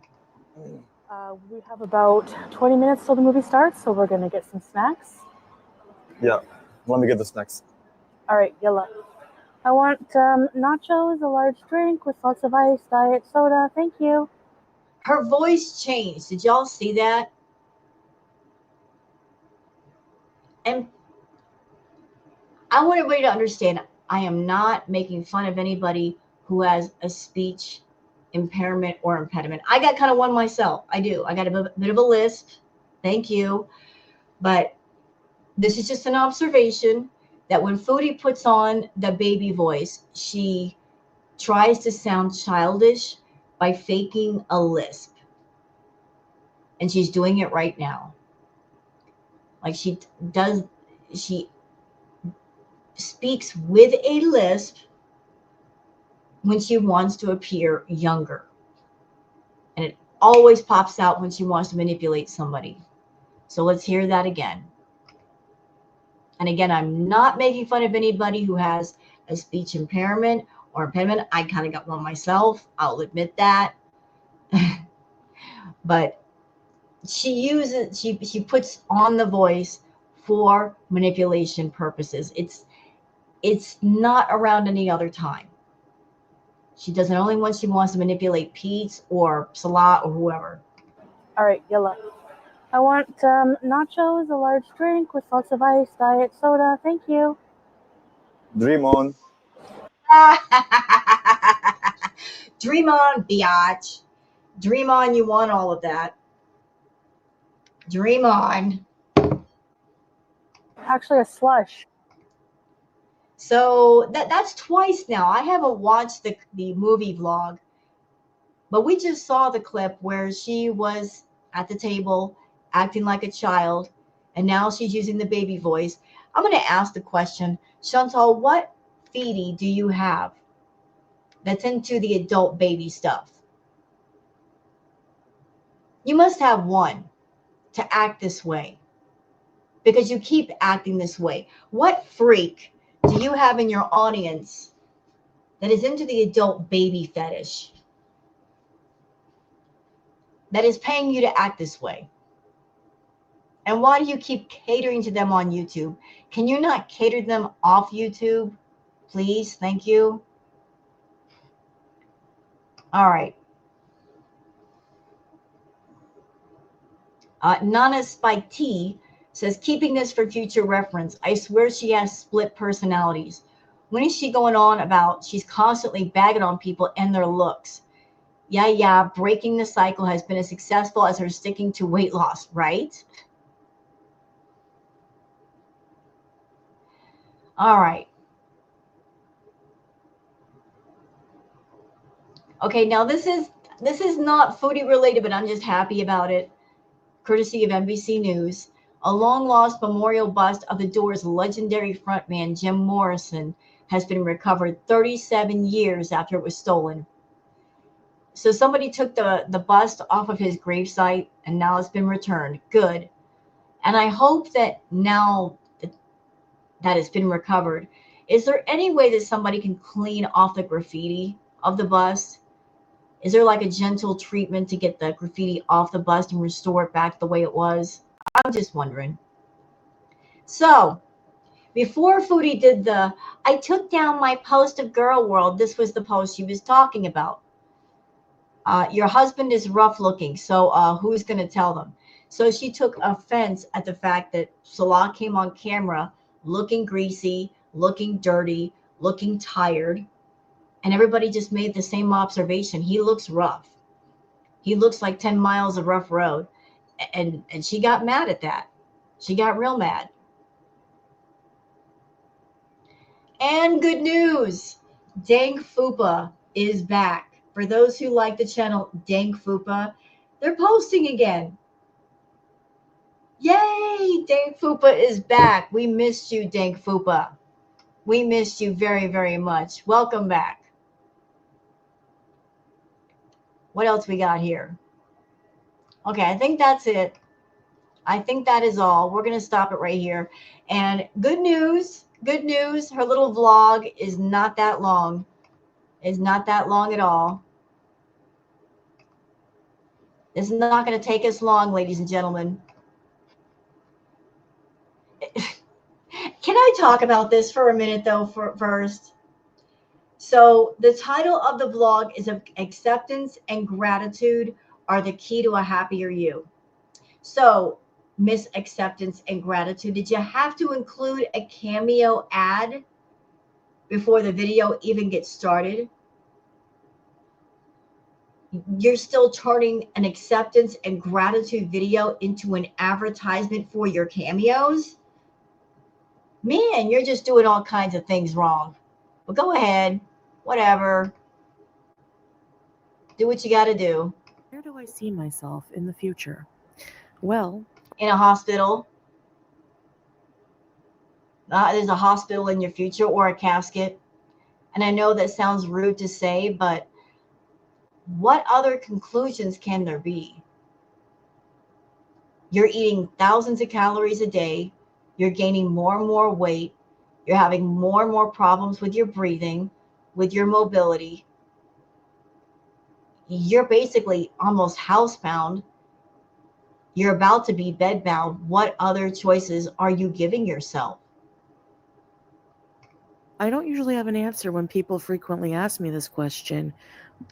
We have about 20 minutes till the movie starts, so we're gonna get some snacks. Yeah, let me get the snacks. All right, yalla. I want nachos, a large drink with lots of ice, diet soda. Thank you. Her voice changed. Did y'all see that? And I want everybody to understand, I am not making fun of anybody who has a speech impairment or impediment. I got kind of one myself. I do. I got a bit of a lisp. Thank you. But this is just an observation that when Foodie puts on the baby voice, she tries to sound childish by faking a lisp. And she's doing it right now. Like she speaks with a lisp when she wants to appear younger. And it always pops out when she wants to manipulate somebody. So let's hear that again. And again, I'm not making fun of anybody who has a speech impairment or impediment. I kind of got one myself. I'll admit that. But she puts on the voice for manipulation purposes. It's not around any other time. She does it only when she wants to manipulate Pete or Salah or whoever. All right, yalla. I want nachos, a large drink with lots of ice, diet soda. Thank you. Dream on. Dream on, biatch. Dream on, you want all of that. Dream on. Actually, a slush. So that's twice now. I haven't watched the movie vlog, but we just saw the clip where she was at the table acting like a child, and now she's using the baby voice. I'm going to ask the question, Chantal, what Foodie do you have that's into the adult baby stuff? You must have one to act this way because you keep acting this way. What freak do you have in your audience that is into the adult baby fetish, that is paying you to act this way? And why do you keep catering to them on YouTube? Can you not cater to them off YouTube? Please, thank you. All right. Nana Spike T says, keeping this for future reference. I swear she has split personalities. When is she going on about she's constantly bagging on people and their looks? Yeah, breaking the cycle has been as successful as her sticking to weight loss, right? All right. Okay, now this is not Foodie related, but I'm just happy about it. Courtesy of NBC News. A long-lost memorial bust of the Doors' legendary frontman Jim Morrison has been recovered 37 years after it was stolen. So somebody took the bust off of his gravesite, and now it's been returned. Good. And I hope that now that it's been recovered, is there any way that somebody can clean off the graffiti of the bust? Is there like a gentle treatment to get the graffiti off the bust and restore it back the way it was? I'm just wondering. So before Foodie did I took down my post of Girl World. This was the post she was talking about. Your husband is rough looking, so who's going to tell them? So she took offense at the fact that Salah came on camera looking greasy, looking dirty, looking tired, And everybody just made the same observation. He looks rough. He looks like 10 miles of rough road. And she got mad at that. She got real mad. And good news, Dank Fupa is back. For those who like the channel Dank Fupa, they're posting again. Yay, Dank Fupa is back. We missed you, Dank Fupa. We missed you very, very much. Welcome back. What else we got here? Okay, I think that's it. I think that is all. We're going to stop it right here. And good news, her little vlog is not that long. It's not that long at all. This is not going to take us long, ladies and gentlemen. Can I talk about this for a minute, though, first? So the title of the vlog is Acceptance and Gratitude Are the Key to a Happier You. So, Miss Acceptance and Gratitude, did you have to include a cameo ad before the video even gets started? You're still turning an acceptance and gratitude video into an advertisement for your cameos? Man, you're just doing all kinds of things wrong. But go ahead, whatever. Do what you got to do. Where do I see myself in the future? Well, in a hospital. There's a hospital in your future, or a casket. And I know that sounds rude to say, but what other conclusions can there be? You're eating thousands of calories a day. You're gaining more and more weight. You're having more and more problems with your breathing, with your mobility. You're basically almost housebound. You're about to be bedbound. What other choices are you giving yourself? I don't usually have an answer when people frequently ask me this question,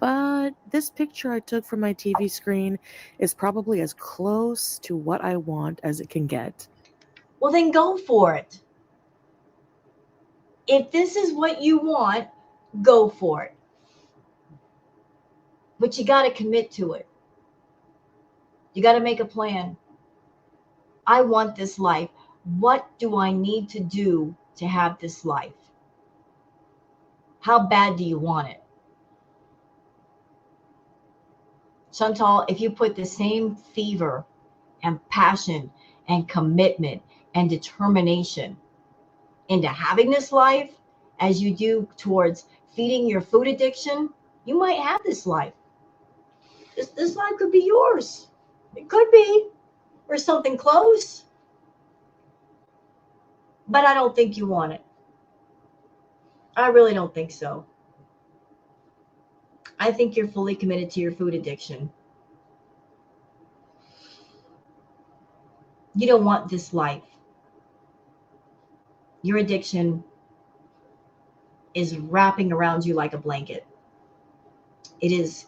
but this picture I took from my TV screen is probably as close to what I want as it can get. Well, then go for it. If this is what you want, go for it. But you got to commit to it. You got to make a plan. I want this life. What do I need to do to have this life? How bad do you want it? Chantal, if you put the same fever and passion and commitment and determination into having this life as you do towards feeding your food addiction, you might have this life. This life could be yours. It could be, or something close. But I don't think you want it. I really don't think so. I think you're fully committed to your food addiction. You don't want this life. Your addiction is wrapping around you like a blanket. It is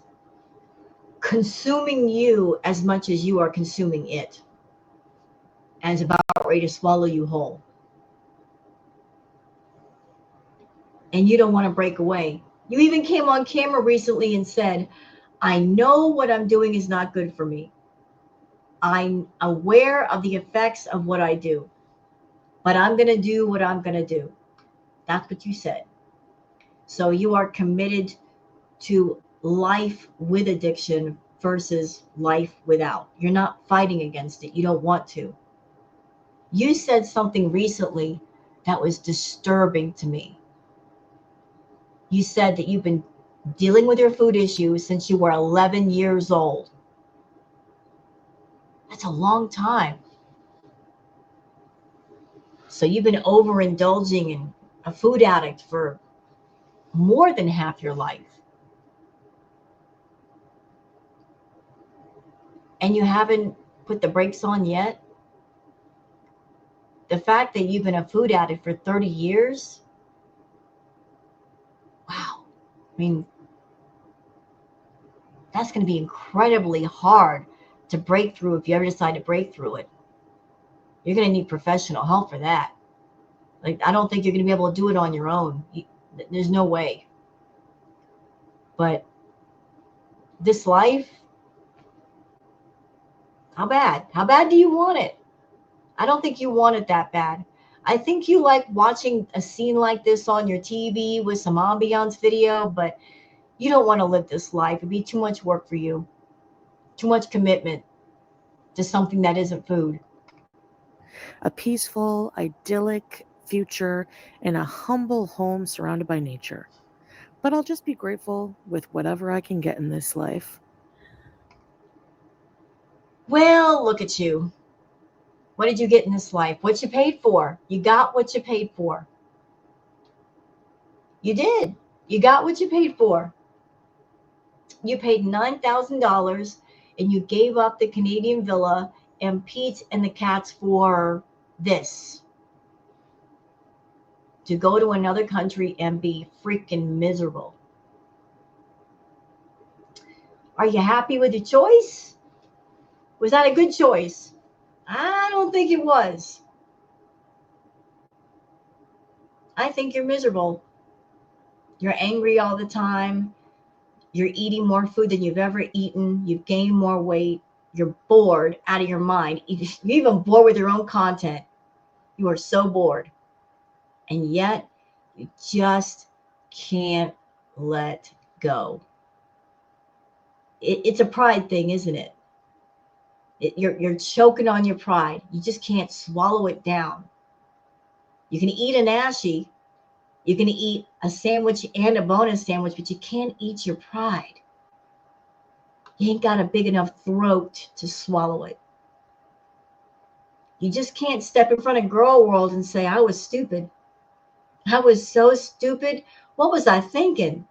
consuming you as much as you are consuming it. And it's about ready to swallow you whole. And you don't want to break away. You even came on camera recently and said, I know what I'm doing is not good for me. I'm aware of the effects of what I do, but I'm going to do what I'm going to do. That's what you said. So you are committed to life with addiction versus life without. You're not fighting against it. You don't want to. You said something recently that was disturbing to me. You said that you've been dealing with your food issues since you were 11 years old. That's a long time. So you've been overindulging in a food addict for more than half your life. And you haven't put the brakes on yet? The fact that you've been a food addict for 30 years? Wow. I mean, that's going to be incredibly hard to break through if you ever decide to break through it. You're going to need professional help for that. Like, I don't think you're going to be able to do it on your own. There's no way. But this life, how bad? How bad do you want it? I don't think you want it that bad. I think you like watching a scene like this on your TV with some ambiance video, but you don't want to live this life. It'd be too much work for you, too much commitment to something that isn't food. A peaceful, idyllic future in a humble home surrounded by nature. But I'll just be grateful with whatever I can get in this life. Well, look at you. What did you get in this life? What you paid for? You got what you paid for. You did. You got what you paid for. You paid $9,000 and you gave up the Canadian villa and Pete and the cats for this. To go to another country and be freaking miserable. Are you happy with your choice? Was that a good choice? I don't think it was. I think you're miserable. You're angry all the time. You're eating more food than you've ever eaten. You've gained more weight. You're bored out of your mind. You're even bored with your own content. You are so bored. And yet, you just can't let go. It's a pride thing, isn't it? You're choking on your pride. You just can't swallow it down. You can eat an ashy. You can eat a sandwich and a bonus sandwich, but you can't eat your pride. You ain't got a big enough throat to swallow it. You just can't step in front of Girl World and say, I was stupid. I was so stupid. What was I thinking?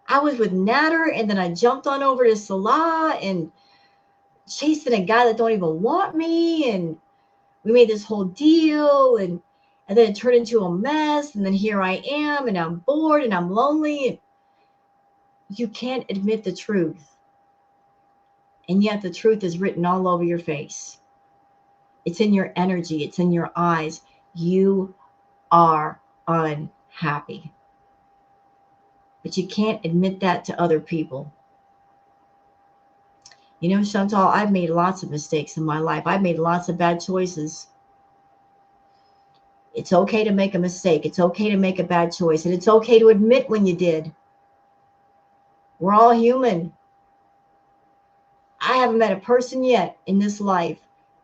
I was with Natter and then I jumped on over to Salah and chasing a guy that don't even want me. And we made this whole deal and then it turned into a mess. And then here I am and I'm bored and I'm lonely. You can't admit the truth. And yet the truth is written all over your face. It's in your energy. It's in your eyes. You are unhappy. But you can't admit that to other people. You know, Chantal, I've made lots of mistakes in my life. I've made lots of bad choices. It's okay to make a mistake. It's okay to make a bad choice. And it's okay to admit when you did. We're all human. I haven't met a person yet in this life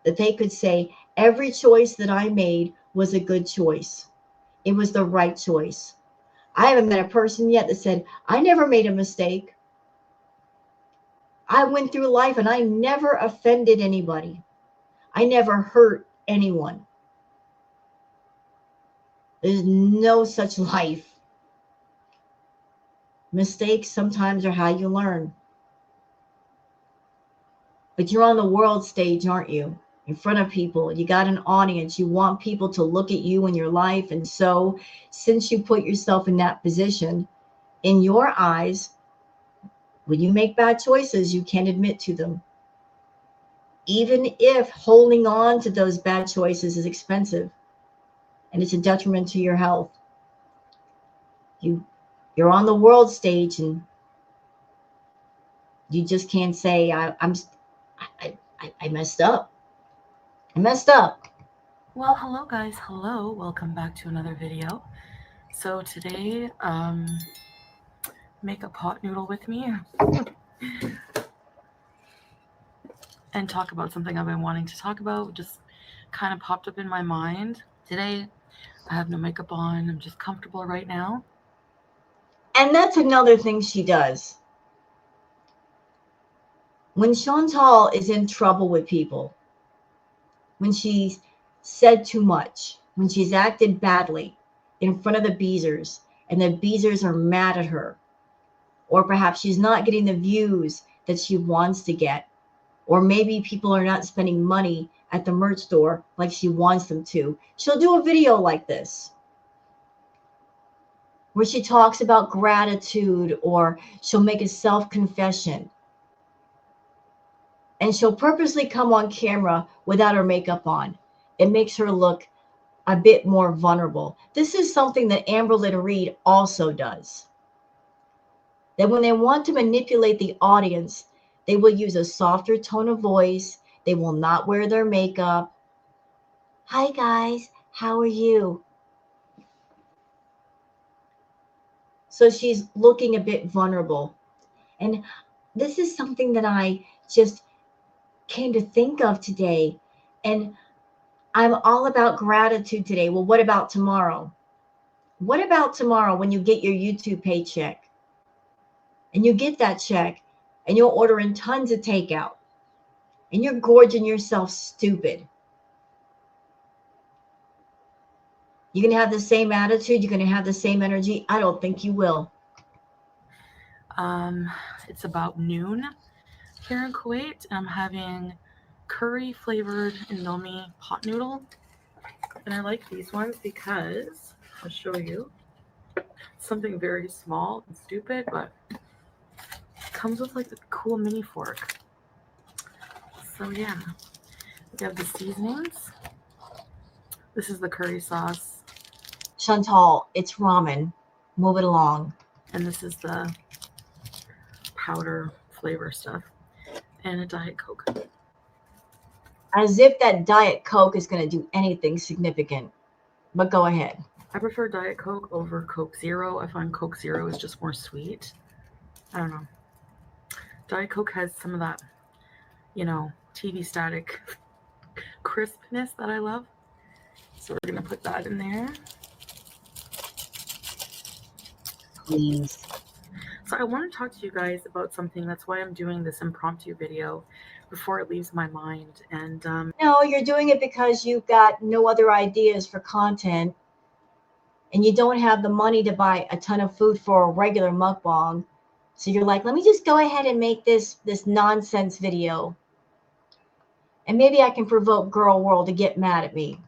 that they could say every choice that I made was a good choice. It was the right choice. I haven't met a person yet that said, I never made a mistake. I went through life and I never offended anybody. I never hurt anyone. There's no such life. Mistakes sometimes are how you learn. But you're on the world stage, aren't you? In front of people. You got an audience. You want people to look at you in your life. And so since you put yourself in that position, in your eyes, when you make bad choices, you can't admit to them. Even if holding on to those bad choices is expensive and it's a detriment to your health. You're on the world stage and you just can't say, I messed up. I messed up. Well, hello guys. Hello. Welcome back to another video. So today, make a pot noodle with me and talk about something I've been wanting to talk about. Just kind of popped up in my mind. Today, I have no makeup on. I'm just comfortable right now. And that's another thing she does. When Chantal is in trouble with people, when she's said too much, when she's acted badly in front of the Beezers, and the Beezers are mad at her, or perhaps she's not getting the views that she wants to get, or maybe people are not spending money at the merch store like she wants them to, she'll do a video like this where she talks about gratitude, or she'll make a self-confession. And she'll purposely come on camera without her makeup on. It makes her look a bit more vulnerable. This is something that Amberlynn Reid also does. That when they want to manipulate the audience, they will use a softer tone of voice. They will not wear their makeup. Hi, guys. How are you? So she's looking a bit vulnerable. And this is something that I just came to think of today. And I'm all about gratitude today. Well, what about tomorrow? What about tomorrow when you get your YouTube paycheck and you get that check and you're ordering tons of takeout and you're gorging yourself stupid? You're going to have the same attitude. You're going to have the same energy. I don't think you will. It's about noon here in Kuwait. I'm having curry flavored Indomie pot noodle. And I like these ones because I'll show you something very small and stupid, but it comes with like a cool mini fork. So yeah, we have the seasonings. This is the curry sauce. Chantal, it's ramen. Move it along. And this is the powder flavor stuff. And a Diet Coke. As if that Diet Coke is going to do anything significant. But go ahead. I prefer Diet Coke over Coke Zero. I find Coke Zero is just more sweet. I don't know. Diet Coke has some of that, TV static crispness that I love. So we're going to put that in there. Please. So I want to talk to you guys about something. That's why I'm doing this impromptu video before it leaves my mind. And no, you're doing it because you've got no other ideas for content and you don't have the money to buy a ton of food for a regular mukbang. So you're like, let me just go ahead and make this nonsense video. And maybe I can provoke Girl World to get mad at me.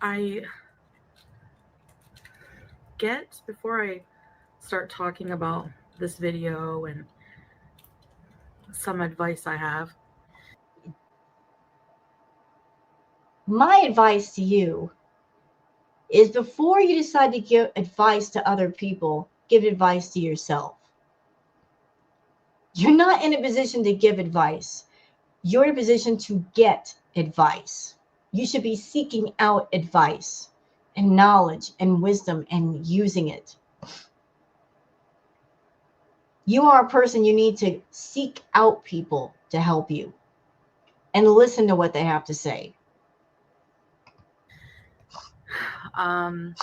I get, before I start talking about this video and some advice I have. My advice to you is before you decide to give advice to other people, give advice to yourself. You're not in a position to give advice. You're in a position to get advice. You should be seeking out advice and knowledge and wisdom and using it. You are a person, you need to seek out people to help you and listen to what they have to say. And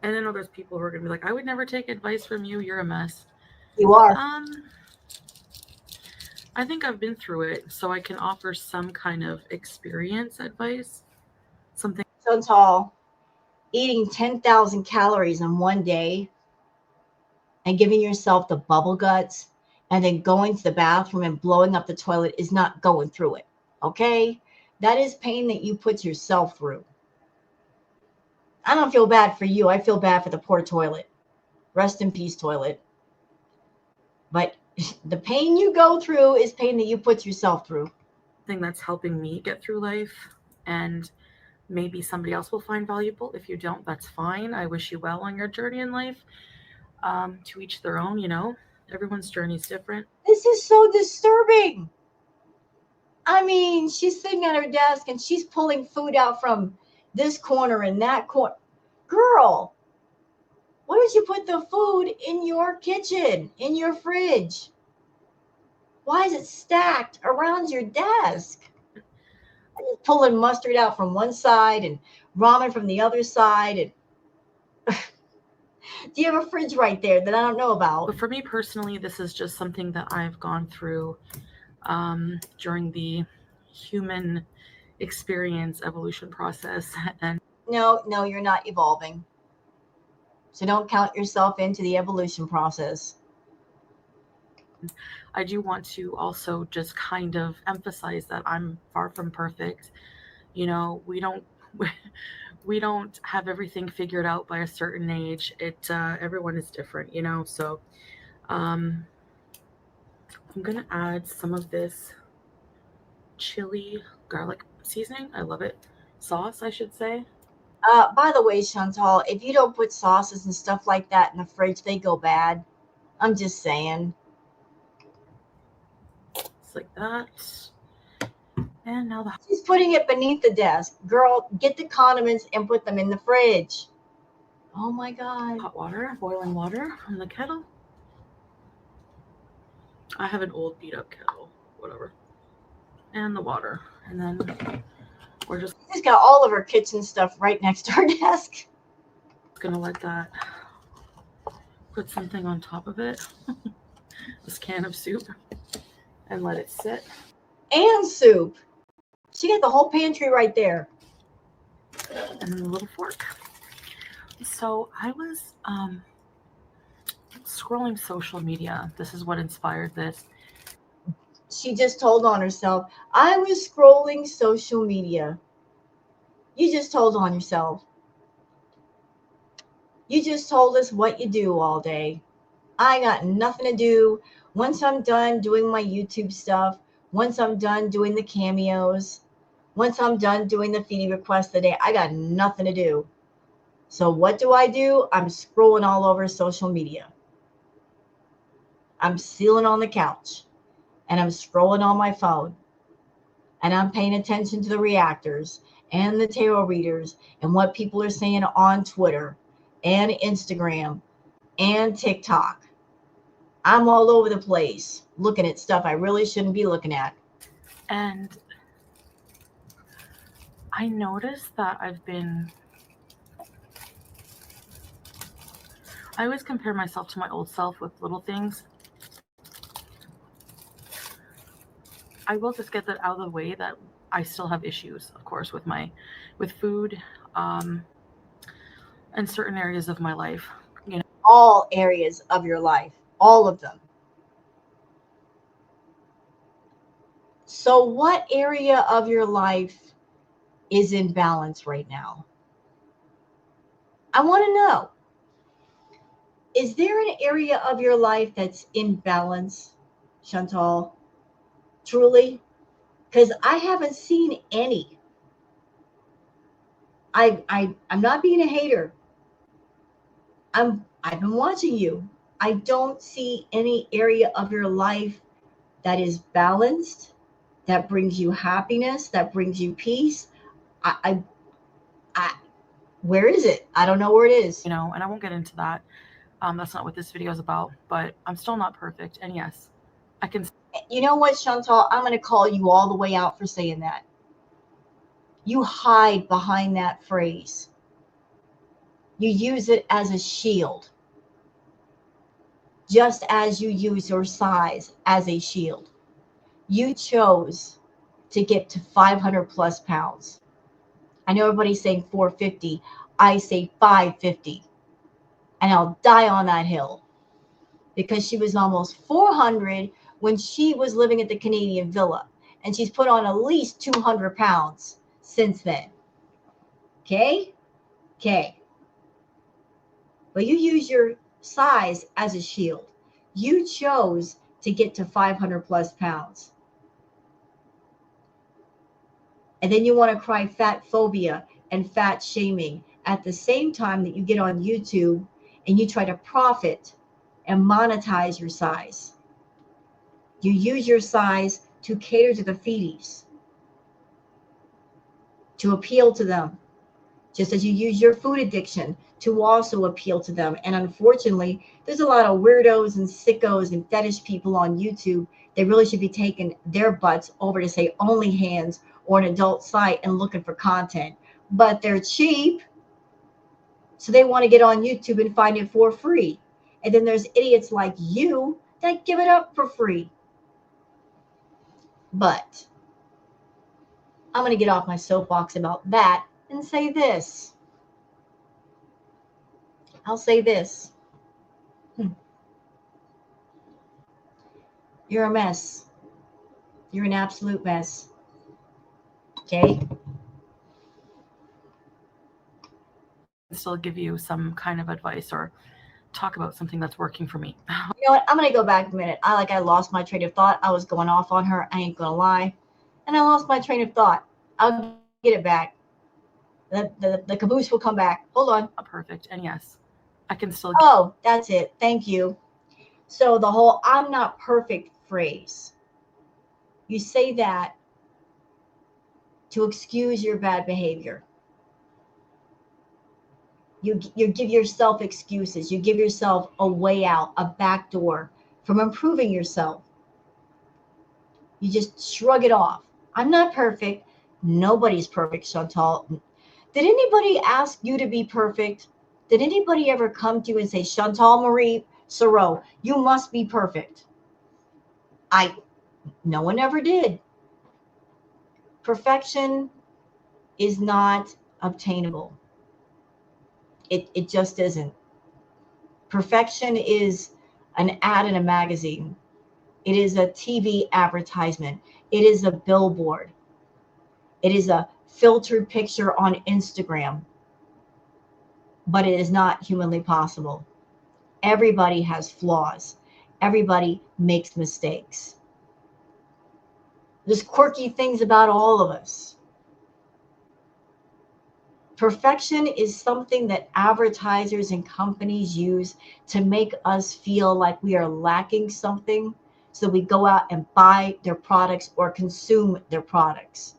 I know there's people who are going to be like, I would never take advice from you. You're a mess. You are. I think I've been through it, so I can offer some kind of experience advice. Something. Chantal, eating 10,000 calories in one day and giving yourself the bubble guts and then going to the bathroom and blowing up the toilet is not going through it. Okay? That is pain that you put yourself through. I don't feel bad for you. I feel bad for the poor toilet. Rest in peace, toilet. But the pain you go through is pain that you put yourself through. Thing that's helping me get through life, and maybe somebody else will find valuable. If you don't, that's fine. I wish you well on your journey in life. To each their own, everyone's journey is different. This is so disturbing. I mean, she's sitting at her desk and she's pulling food out from this corner and that corner. Girl, why don't you put the food in your kitchen, in your fridge? Why is it stacked around your desk? I'm just pulling mustard out from one side and ramen from the other side. And do you have a fridge right there that I don't know about? But for me personally, this is just something that I've gone through during the human experience evolution process. And no, you're not evolving. So don't count yourself into the evolution process. I do want to also just kind of emphasize that I'm far from perfect. We don't have everything figured out by a certain age. Everyone is different, so I'm gonna add some of this chili garlic seasoning. I love it. Sauce, I should say. By the way, Chantal, if you don't put sauces and stuff like that in the fridge, they go bad. I'm just saying. It's like that. And now the She's putting it beneath the desk. Girl, get the condiments and put them in the fridge. Oh my God. hot water, boiling water on the kettle. I have an old beat up kettle, whatever. And the water. And then we're just She's got all of her kitchen stuff right next to her desk. gonna let that, put something on top of it, this can of soup, and let it sit. And soup. She got the whole pantry right there. And then a little fork. So I was scrolling social media. This is what inspired this. She just told on herself. I was scrolling social media. You just told on yourself. You just told us what you do all day. I got nothing to do. Once I'm done doing my YouTube stuff, once I'm done doing the cameos, once I'm done doing the feeding requests of the day, I got nothing to do. So what do? I'm scrolling all over social media. I'm sealing on the couch and I'm scrolling on my phone and I'm paying attention to the reactors and the tarot readers and what people are saying on Twitter and Instagram and TikTok. I'm all over the place looking at stuff I really shouldn't be looking at. And I noticed that I always compare myself to my old self with little things. I will just get that out of the way that I still have issues, of course, with food, and certain areas of my life. All areas of your life, all of them. So what area of your life is in balance right now? I want to know. Is there an area of your life that's in balance, Chantal? Truly? Because I haven't seen any. I'm not being a hater. I've been watching you. I don't see any area of your life that is balanced, that brings you happiness, that brings you peace. I where is it? I don't know where it is. And I won't get into that. That's not what this video is about, but I'm still not perfect. And yes, I can. You know what, Chantal? I'm going to call you all the way out for saying that. You hide behind that phrase. You use it as a shield, just as you use your size as a shield. You chose to get to 500 plus pounds. I know everybody's saying 450. I say 550. And I'll die on that hill because she was almost 400 when she was living at the Canadian Villa. And she's put on at least 200 pounds since then. Okay? Okay. But you use your size as a shield. You chose to get to 500 plus pounds. And then you want to cry fat phobia and fat shaming at the same time that you get on YouTube and you try to profit and monetize your size. You use your size to cater to the feedies, to appeal to them, just as you use your food addiction to also appeal to them. And unfortunately, there's a lot of weirdos and sickos and fetish people on YouTube. They really should be taking their butts over to, say, OnlyHands or an adult site and looking for content. But they're cheap, so they want to get on YouTube and find it for free. And then there's idiots like you that give it up for free. But I'm going to get off my soapbox about that and say this. I'll say this. You're a mess. You're an absolute mess. Okay? Still give you some kind of advice or talk about something that's working for me. You know what? I'm going to go back a minute. I lost my train of thought. I was going off on her. I ain't going to lie. And I lost my train of thought. I'll get it back. The caboose will come back. Hold on. Perfect. And yes, I can still. Oh, that's it. Thank you. So the whole "I'm not perfect" phrase, you say that to excuse your bad behavior. You give yourself excuses. You give yourself a way out, a back door from improving yourself. You just shrug it off. I'm not perfect. Nobody's perfect, Chantal. Did anybody ask you to be perfect? Did anybody ever come to you and say, Chantal Marie Soreau, you must be perfect? No one ever did. Perfection is not obtainable. It just isn't. Perfection is an ad in a magazine. It is a TV advertisement. It is a billboard. It is a filtered picture on Instagram. But it is not humanly possible. Everybody has flaws. Everybody makes mistakes. There's quirky things about all of us. Perfection is something that advertisers and companies use to make us feel like we are lacking something, so we go out and buy their products or consume their products.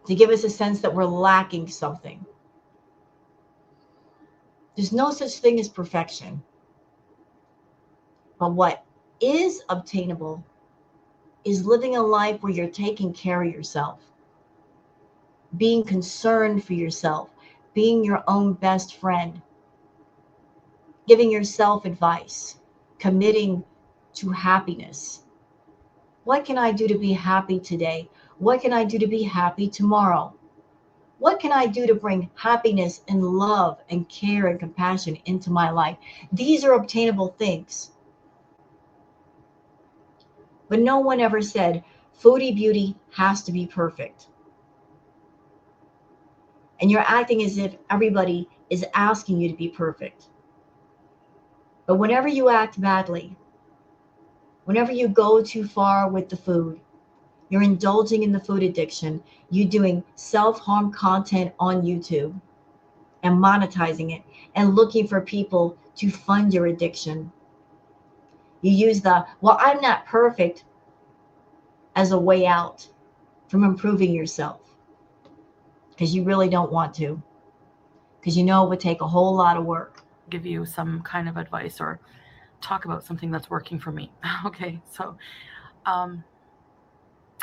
To give us a sense that we're lacking something. There's no such thing as perfection. But what is obtainable is living a life where you're taking care of yourself, being concerned for yourself, being your own best friend, giving yourself advice, committing to happiness. What can I do to be happy today? What can I do to be happy tomorrow? What can I do to bring happiness and love and care and compassion into my life? These are obtainable things. But no one ever said Foodie Beauty has to be perfect. And you're acting as if everybody is asking you to be perfect. But whenever you act badly, whenever you go too far with the food, you're indulging in the food addiction, you're doing self-harm content on YouTube and monetizing it and looking for people to fund your addiction. You use the, well, I'm not perfect as a way out from improving yourself because you really don't want to, because you know it would take a whole lot of work. Give you some kind of advice or talk about something that's working for me. Okay, so I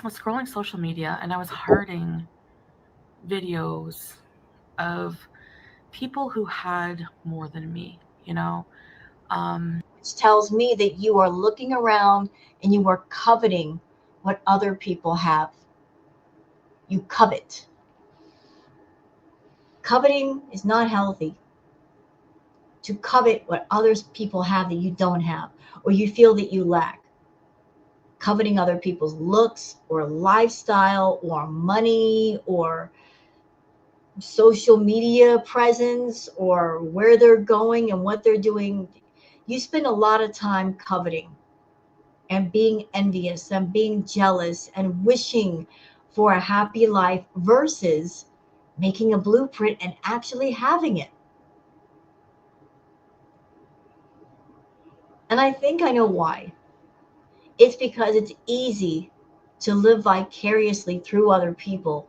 was scrolling social media and I was hearing videos of people who had more than me, you know. Which tells me that you are looking around and you are coveting what other people have. You covet. Coveting is not healthy. To covet what others people have that you don't have, or you feel that you lack. Coveting other people's looks or lifestyle or money or social media presence or where they're going and what they're doing. You spend a lot of time coveting and being envious and being jealous and wishing for a happy life versus making a blueprint and actually having it. And I think I know why. It's because it's easy to live vicariously through other people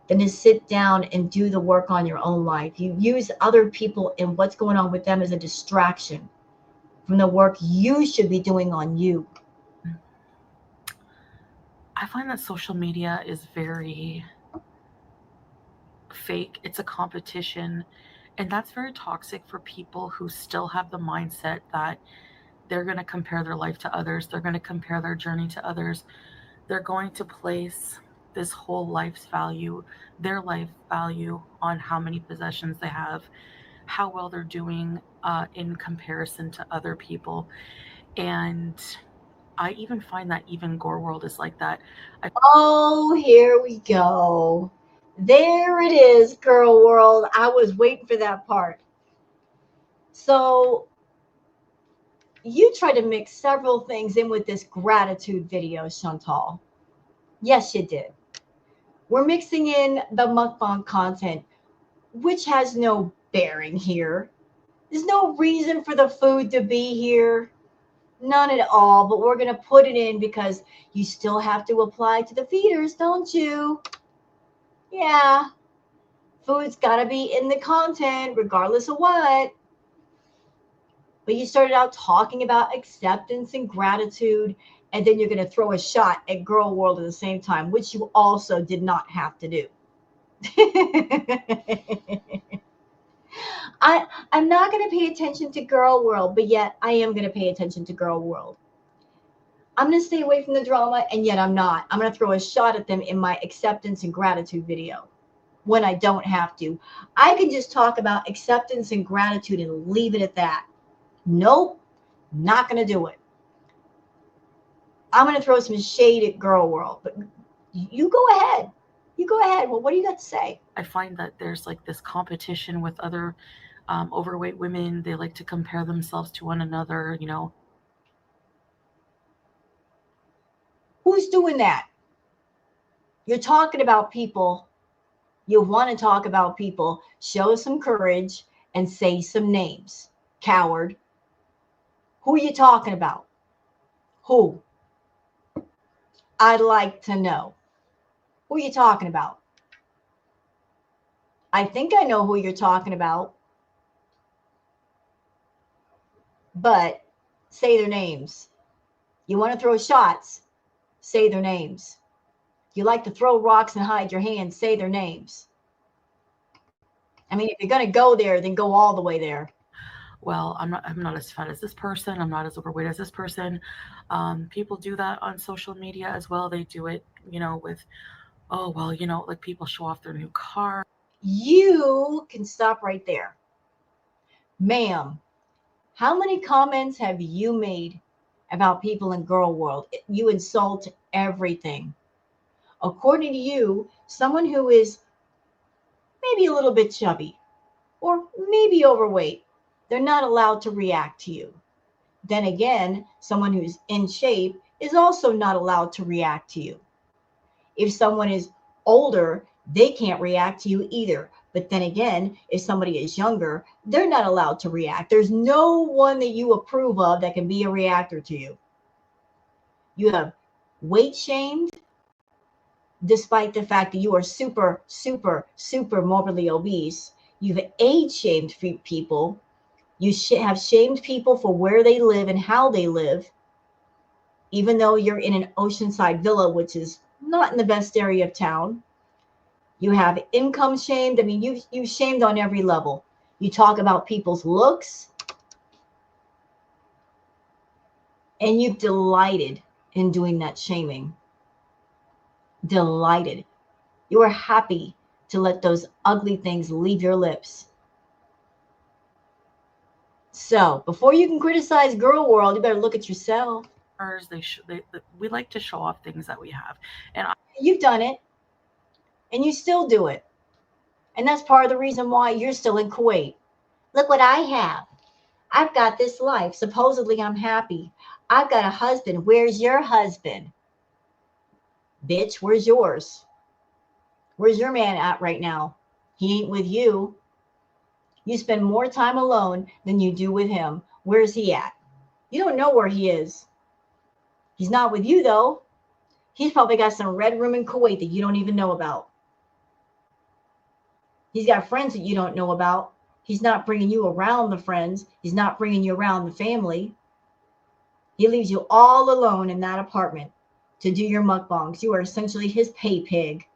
than to sit down and do the work on your own life. You use other people and what's going on with them as a distraction from the work you should be doing on you. I find that social media is very fake. It's a competition, and that's very toxic for people who still have the mindset that they're going to compare their life to others, they're going to compare their journey to others, they're going to place this whole life's value, their life value, on how many possessions they have, how well they're doing in comparison to other people. And I even find that even Gore World is like that. Oh, here we go. There it is, girl world. I was waiting for that part. So you try to mix several things in with this gratitude video, Chantal. Yes, you did. We're mixing in the mukbang content, which has no bearing here. There's no reason for the food to be here. None at all, but we're going to put it in because you still have to apply to the feeders, don't you? Yeah, food's got to be in the content regardless of what. But you started out talking about acceptance and gratitude, and then you're going to throw a shot at Girl World at the same time, which you also did not have to do. I'm not going to pay attention to Girl World, but yet I am going to pay attention to Girl World. I'm going to stay away from the drama, and yet I'm not. I'm going to throw a shot at them in my acceptance and gratitude video when I don't have to. I can just talk about acceptance and gratitude and leave it at that. Nope, not going to do it. I'm going to throw some shade at Girl World, but you go ahead. You go ahead. Well, what do you got to say? I find that there's like this competition with other overweight women. They like to compare themselves to one another, you know. Who's doing that? You're talking about people. You want to talk about people. Show some courage and say some names. Coward. Who are you talking about? Who? I'd like to know. Who are you talking about? I think I know who you're talking about. But say their names. You want to throw shots? Say their names. You like to throw rocks and hide your hands? Say their names. I mean, if you're going to go there, then go all the way there. Well, I'm not as fat as this person. I'm not as overweight as this person. People do that on social media as well. They do it, you know, with, oh, well, you know, like people show off their new car. You can stop right there. Ma'am, how many comments have you made about people in Girl World? You insult everything. According to you, someone who is maybe a little bit chubby or maybe overweight, they're not allowed to react to you. Then again, someone who's in shape is also not allowed to react to you. If someone is older, they can't react to you either. But then again, if somebody is younger, they're not allowed to react. There's no one that you approve of that can be a reactor to you. You have weight shamed despite the fact that you are super, super, super morbidly obese. You've age shamed people. You have shamed people for where they live and how they live, even though you're in an oceanside villa, which is not in the best area of town. You have income shamed. I mean, you've shamed on every level. You talk about people's looks, and you've delighted in doing that shaming. Delighted. You are happy to let those ugly things leave your lips. So before you can criticize Girl World, you better look at yourself. We like to show off things that we have, and You've done it, and you still do it, and that's part of the reason why you're still in Kuwait. Look what I have. I've got this life. Supposedly I'm happy. I've got a husband. Where's your husband? Bitch, where's yours? Where's your man at right now? He ain't with you. You spend more time alone than you do with him. Where's he at? You don't know where he is. He's not with you, though. He's probably got some red room in Kuwait that you don't even know about. He's got friends that you don't know about. He's not bringing you around the friends. He's not bringing you around the family. He leaves you all alone in that apartment to do your mukbangs. You are essentially his pay pig.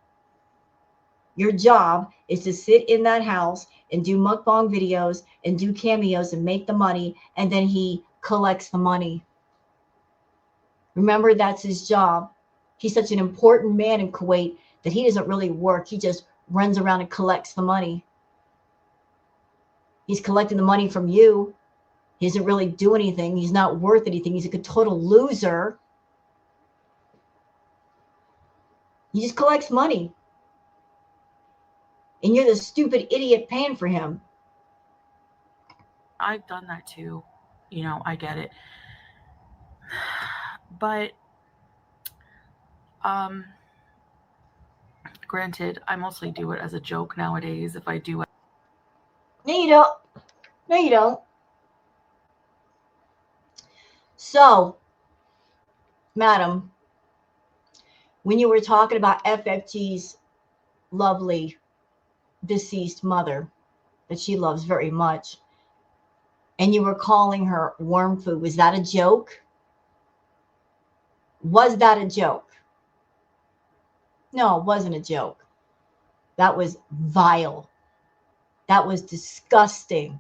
Your job is to sit in that house and do mukbang videos and do cameos and make the money, and then he collects the money. Remember, that's his job. He's such an important man in Kuwait that he doesn't really work. He just runs around and collects the money. He's collecting the money from you. He doesn't really do anything. He's not worth anything. He's a total loser. He just collects money. And you're the stupid idiot paying for him. I've done that too. You know, I get it. But Granted, I mostly do it as a joke nowadays. If I do it. No, you don't. No, you don't. So, madam, when you were talking about FFG's lovely deceased mother that she loves very much, and you were calling her worm food, was that a joke? Was that a joke? No, it wasn't a joke. That was vile. That was disgusting.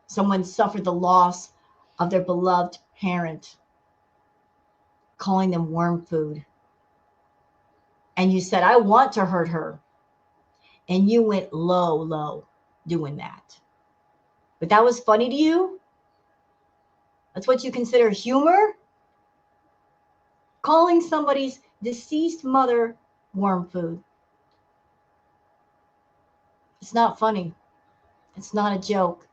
Someone suffered the loss of their beloved parent, calling them worm food. And you said, I want to hurt her. And you went low doing that. But that was funny to you? That's what you consider humor? Calling somebody's deceased mother worm food. It's not funny. It's not a joke.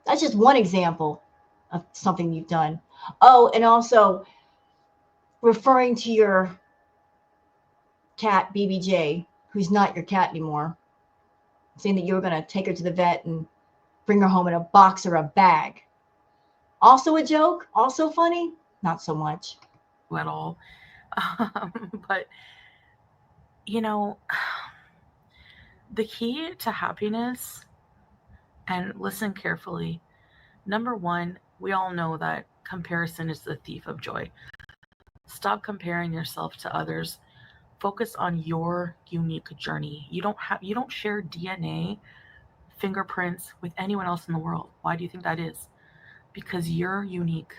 That's just one example of something you've done. Oh, and also referring to your cat, BBJ, who's not your cat anymore, saying that you were going to take her to the vet and bring her home in a box or a bag. Also a joke? Also funny? Not so much. At all. But, you know, the key to happiness, and listen carefully, number one, we all know that comparison is the thief of joy. Stop comparing yourself to others. Focus on your unique journey. You don't share DNA, fingerprints with anyone else in the world. Why do you think that is? Because you're unique.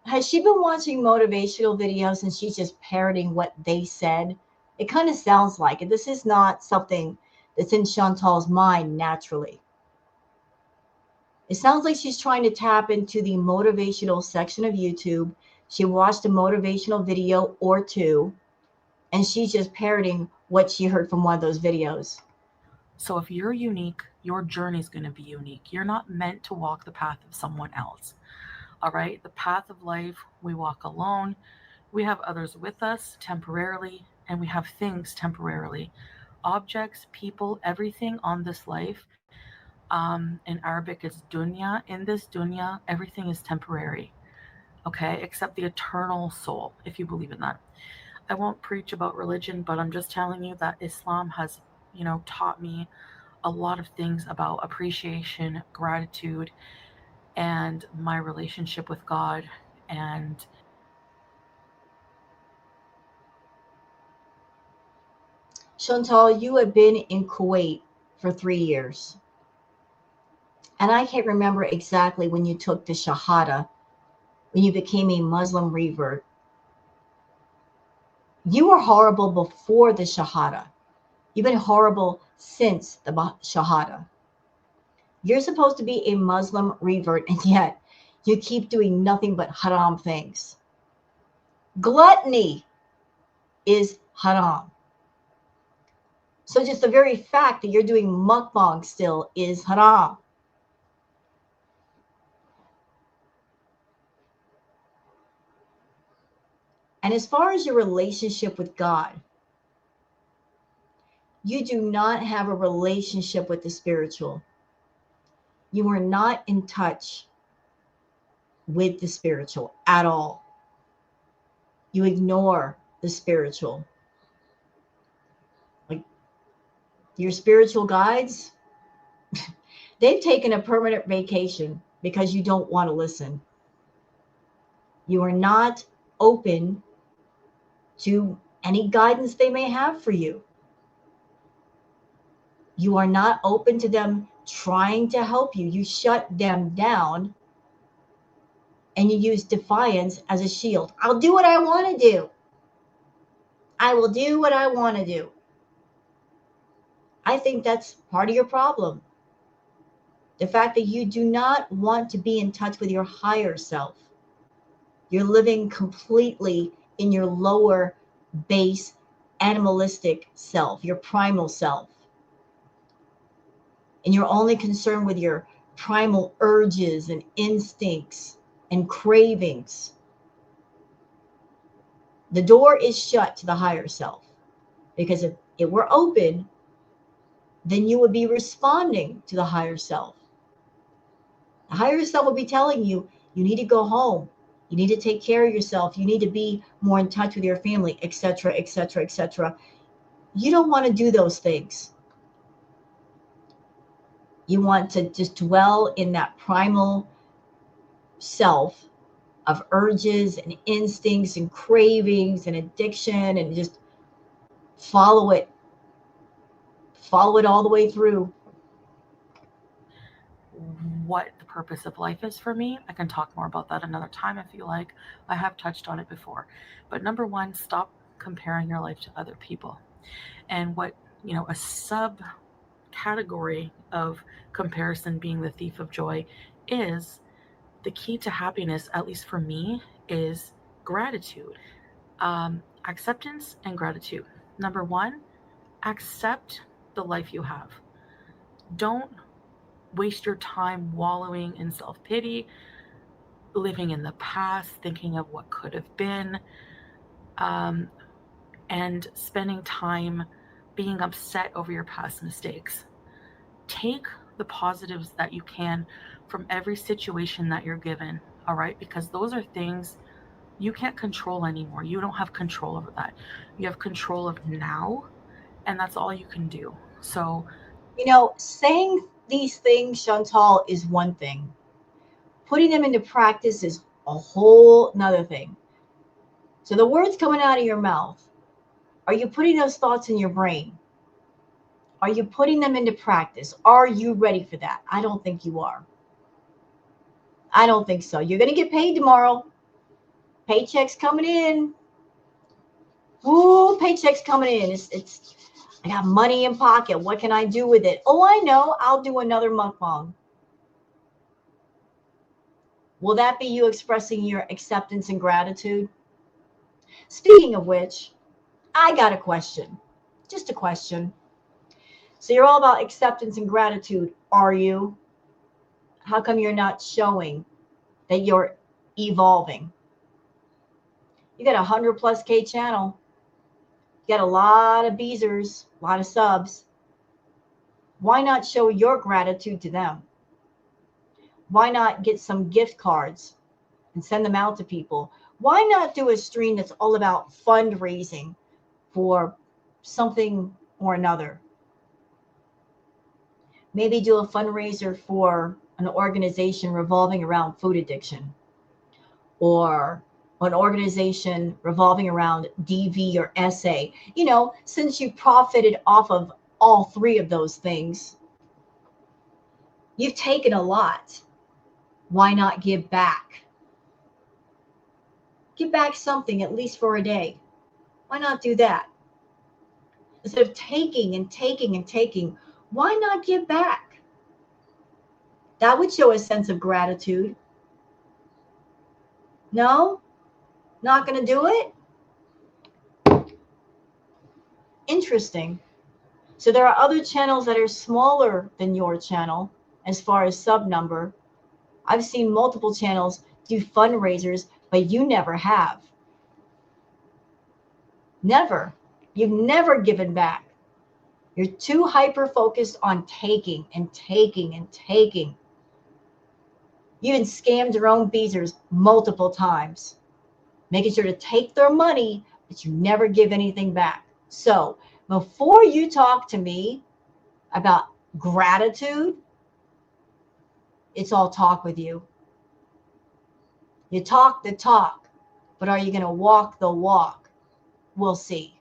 Has she been watching motivational videos and she's just parroting what they said? It kind of sounds like it. This is not something that's in Chantal's mind naturally. It sounds like she's trying to tap into the motivational section of YouTube. She watched a motivational video or two, and she's just parroting what she heard from one of those videos. So if you're unique, your journey is going to be unique. You're not meant to walk the path of someone else. All right? The path of life, we walk alone. We have others with us temporarily, and we have things temporarily. Objects, people, everything on this life. In Arabic, it's dunya. In this dunya, everything is temporary, okay, except the eternal soul, if you believe in that. I won't preach about religion, but I'm just telling you that Islam has, taught me a lot of things about appreciation, gratitude, and my relationship with God. And Chantal, you have been in Kuwait for 3 years. And I can't remember exactly when you took the Shahada, when you became a Muslim revert. You were horrible before the Shahada. You've been horrible since the Shahada. You're supposed to be a Muslim revert, and yet you keep doing nothing but haram things. Gluttony is haram. So just the very fact that you're doing mukbang still is haram. And as far as your relationship with God, you do not have a relationship with the spiritual. You are not in touch with the spiritual at all. You ignore the spiritual. Like your spiritual guides, they've taken a permanent vacation because you don't want to listen. You are not open to any guidance they may have for you. You are not open to them trying to help you. You shut them down and you use defiance as a shield. I'll do what I want to do. I will do what I want to do. I think that's part of your problem. The fact that you do not want to be in touch with your higher self. You're living completely in your lower base animalistic self, your primal self. And you're only concerned with your primal urges and instincts and cravings. The door is shut to the higher self, because if it were open, then you would be responding to the higher self. The higher self will be telling you, you need to go home. You need to take care of yourself. You need to be more in touch with your family, etc., etc., etc. You don't want to do those things. You want to just dwell in that primal self of urges and instincts and cravings and addiction, and just follow it all the way through. What the purpose of life is for me, I can talk more about that another time if you like. I have touched on it before. But number one, stop comparing your life to other people. And what, a subcategory of comparison being the thief of joy is, the key to happiness, at least for me, is gratitude. Acceptance and gratitude. Number one, accept the life you have. Don't waste your time wallowing in self-pity, living in the past, thinking of what could have been, and spending time being upset over your past mistakes. Take the positives that you can from every situation that you're given, all right? Because those are things you can't control anymore. You don't have control over that. You have control of now, and that's all you can do. So, Saying these things, Chantal, is one thing. Putting them into practice is a whole nother thing. So the words coming out of your mouth, are you putting those thoughts in your brain? Are you putting them into practice? Are you ready for that? I don't think you are. I don't think so. You're going to get paid tomorrow. Paychecks coming in. Ooh, paychecks coming in. I got money in pocket. What can I do with it? Oh, I know. I'll do another mukbang. Will that be you expressing your acceptance and gratitude? Speaking of which, I got a question. Just a question. So you're all about acceptance and gratitude, are you? How come you're not showing that you're evolving? You got 100+ K channel. You got a lot of beezers, a lot of subs. Why not show your gratitude to them? Why not get some gift cards and send them out to people? Why not do a stream that's all about fundraising for something or another? Maybe do a fundraiser for an organization revolving around food addiction, or an organization revolving around DV or SA. Since you profited off of all three of those things, you've taken a lot. Why not give back? Give back something, at least for a day. Why not do that? Instead of taking and taking and taking, why not give back? That would show a sense of gratitude. No? Not going to do it? Interesting. So there are other channels that are smaller than your channel as far as sub number. I've seen multiple channels do fundraisers, but you never have. Never. You've never given back. You're too hyper focused on taking and taking and taking. You even scammed your own beezers multiple times, making sure to take their money, but you never give anything back. So before you talk to me about gratitude, it's all talk with you. You talk the talk, but are you going to walk the walk? We'll see.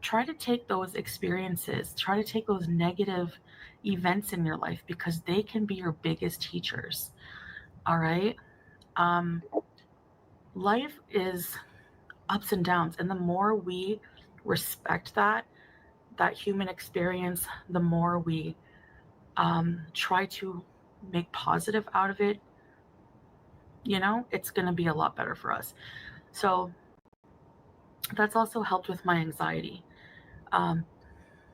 try to take those experiences, try to take those negative events in your life, because they can be your biggest teachers. All right. Life is ups and downs, and the more we respect that human experience, the more we try to make positive out of it, it's going to be a lot better for us. So that's also helped with my anxiety,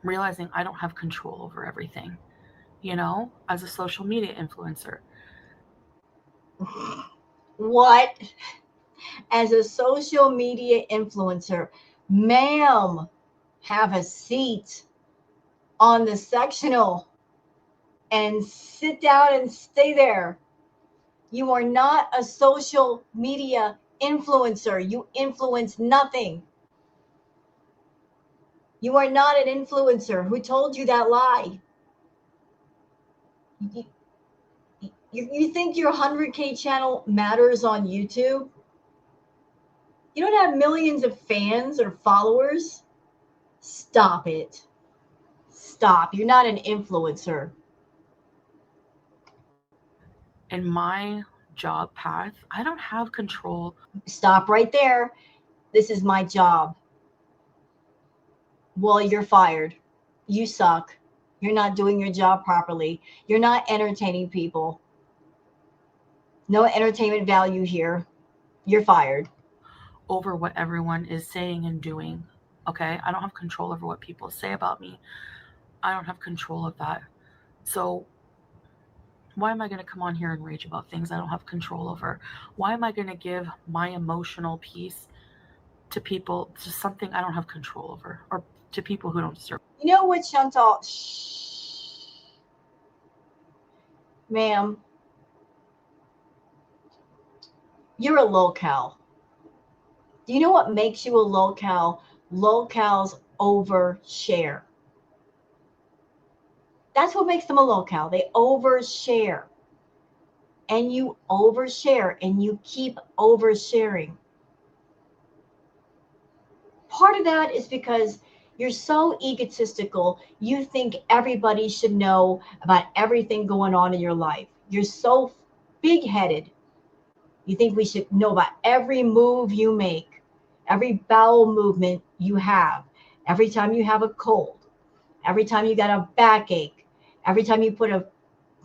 realizing I don't have control over everything, as a social media influencer. What? as a social media influencer, ma'am, have a seat on the sectional and sit down and stay there. You are not a social media influencer. You influence nothing. You are not an influencer. Who told you that lie? You think your 100K channel matters on YouTube? You don't have millions of fans or followers? Stop it. Stop. You're not an influencer. In my job path, I don't have control. Stop right there. This is my job. Well, you're fired. You suck. You're not doing your job properly. You're not entertaining people. No entertainment value here. You're fired. Over what everyone is saying and doing. Okay? I don't have control over what people say about me. I don't have control of that. So why am I going to come on here and rage about things I don't have control over? Why am I going to give my emotional piece to people, to something I don't have control over, or to people who don't deserve? You know what, Chantal? Shh. Ma'am, you're a locale. Do you know what makes you a locale? Locales overshare. That's what makes them a locale. They overshare. And you overshare and you keep oversharing. Part of that is because you're so egotistical, you think everybody should know about everything going on in your life. You're so big headed. You think we should know about every move you make, every bowel movement you have, every time you have a cold, every time you got a backache, every time you put a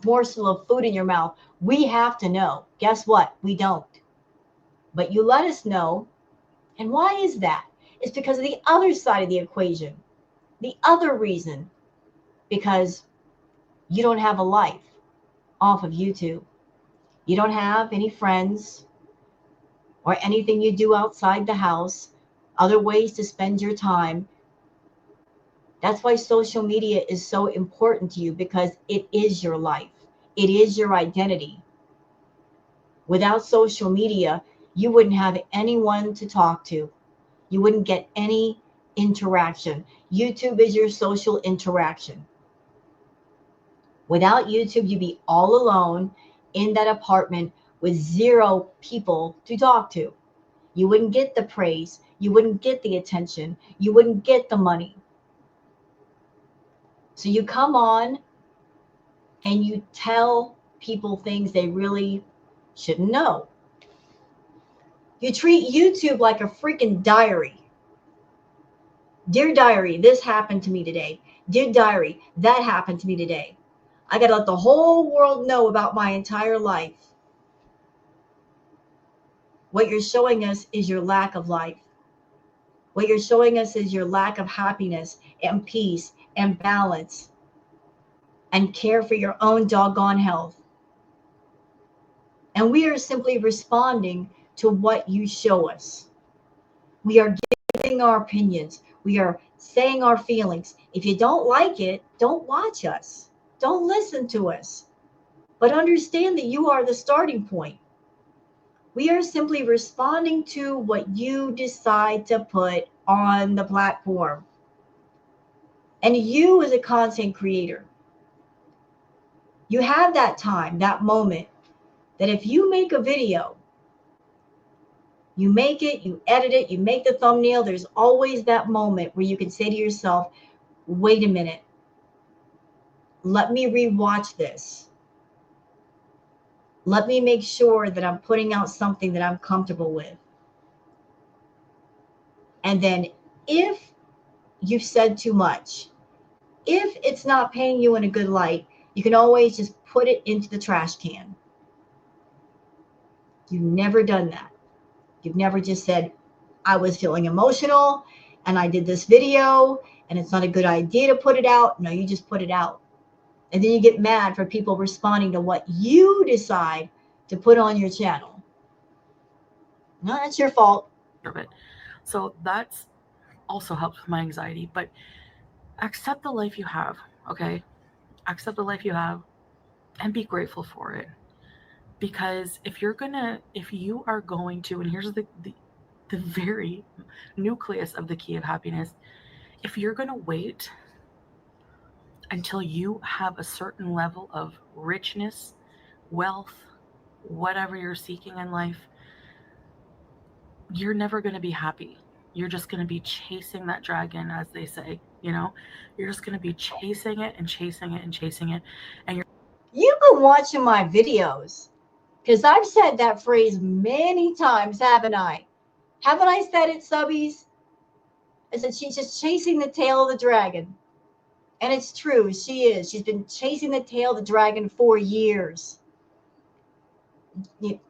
morsel of food in your mouth. We have to know. Guess what? We don't. But you let us know. And why is that? It's because of the other side of the equation. The other reason, because you don't have a life off of YouTube. You don't have any friends or anything you do outside the house, other ways to spend your time. That's why social media is so important to you, because it is your life. It is your identity. Without social media, you wouldn't have anyone to talk to. You wouldn't get any interaction. YouTube is your social interaction. Without YouTube, you'd be all alone in that apartment with zero people to talk to. You wouldn't get the praise. You wouldn't get the attention. You wouldn't get the money. So you come on and you tell people things they really shouldn't know. You treat YouTube like a freaking diary. Dear diary, this happened to me today. Dear diary, that happened to me today. I got to let the whole world know about my entire life. What you're showing us is your lack of life. What you're showing us is your lack of happiness and peace and balance and care for your own doggone health. And we are simply responding to what you show us. We are giving our opinions. We are saying our feelings. If you don't like it, don't watch us. Don't listen to us. But understand that you are the starting point. We are simply responding to what you decide to put on the platform. And you, as a content creator, you have that time, that moment, that if you make a video, you make it, you edit it, you make the thumbnail, there's always that moment where you can say to yourself, wait a minute, let me rewatch this. Let me make sure that I'm putting out something that I'm comfortable with. And then if you've said too much, if it's not paying you in a good light, you can always just put it into the trash can. You've never done that. You've never just said, I was feeling emotional and I did this video and it's not a good idea to put it out. No, you just put it out. And then you get mad for people responding to what you decide to put on your channel. No, that's your fault. of it. So that's also helps with my anxiety. But accept the life you have, okay? Accept the life you have and be grateful for it. Because if you are going to, and here's the very nucleus of the key of happiness, if you're going to wait until you have a certain level of richness, wealth, whatever you're seeking in life, you're never going to be happy. You're just going to be chasing that dragon, as they say, you know? You're just going to be chasing it and chasing it and chasing it. And you're You've been watching my videos because I've said that phrase many times, haven't I? Haven't I said it, subbies? I said she's just chasing the tail of the dragon. And it's true, she is. She's been chasing the tail of the dragon for years.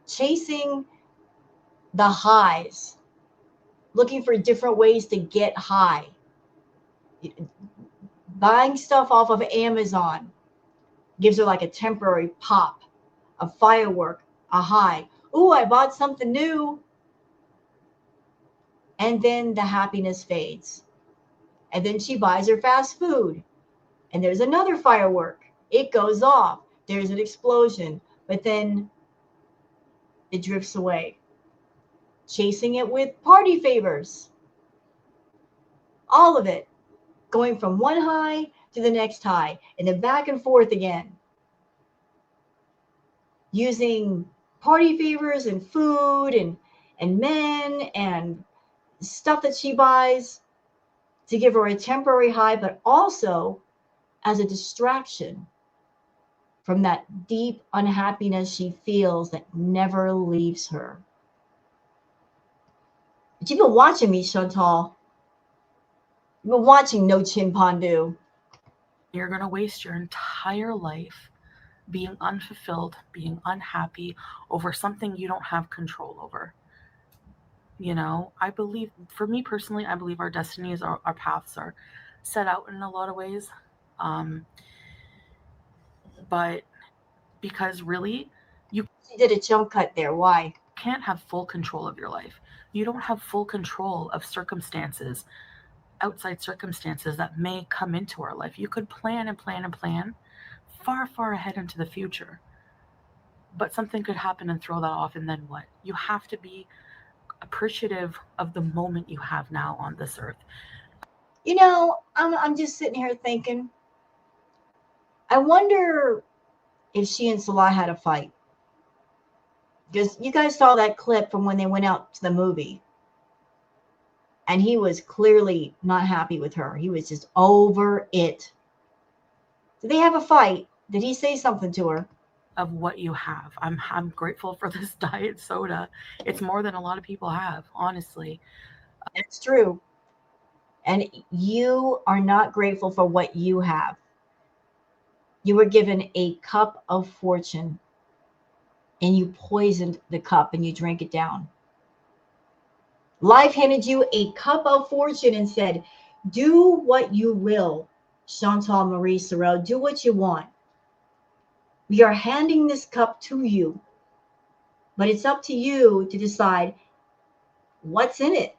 Chasing the highs, looking for different ways to get high. Buying stuff off of Amazon gives her like a temporary pop, a firework, a high. Ooh, I bought something new. And then the happiness fades. And then she buys her fast food. And there's another firework. It goes off. There's an explosion. But then it drifts away. Chasing it with party favors. All of it. Going from one high to the next high. And then back and forth again. Using party favors and food and men and stuff that she buys to give her a temporary high, but also as a distraction from that deep unhappiness she feels that never leaves her. But you've been watching me, Chantal. You've been watching No Chin Pondu. you're going to waste your entire life being unfulfilled, being unhappy over something you don't have control over. You know, I believe, for me personally, I believe our destinies, our paths are set out in a lot of ways. Um, but because really, you She did a jump cut there. Why? can't have full control of your life. You don't have full control of circumstances, outside circumstances that may come into our life. You could plan and plan and plan far, far ahead into the future, but something could happen and throw that off, and then what? You have to be appreciative of the moment you have now on this earth. You know, I'm just sitting here thinking, I wonder if she and Salah had a fight. Because you guys saw that clip from when they went out to the movie. And he was clearly not happy with her. He was just over it. Did they have a fight? Did he say something to her? Of what you have. I'm grateful for this diet soda. It's more than a lot of people have, honestly. That's true. And you are not grateful for what you have. You were given a cup of fortune and you poisoned the cup and you drank it down. Life handed you a cup of fortune and said, do what you will, Chantal Marie Sorrell, do what you want. We are handing this cup to you, but it's up to you to decide what's in it.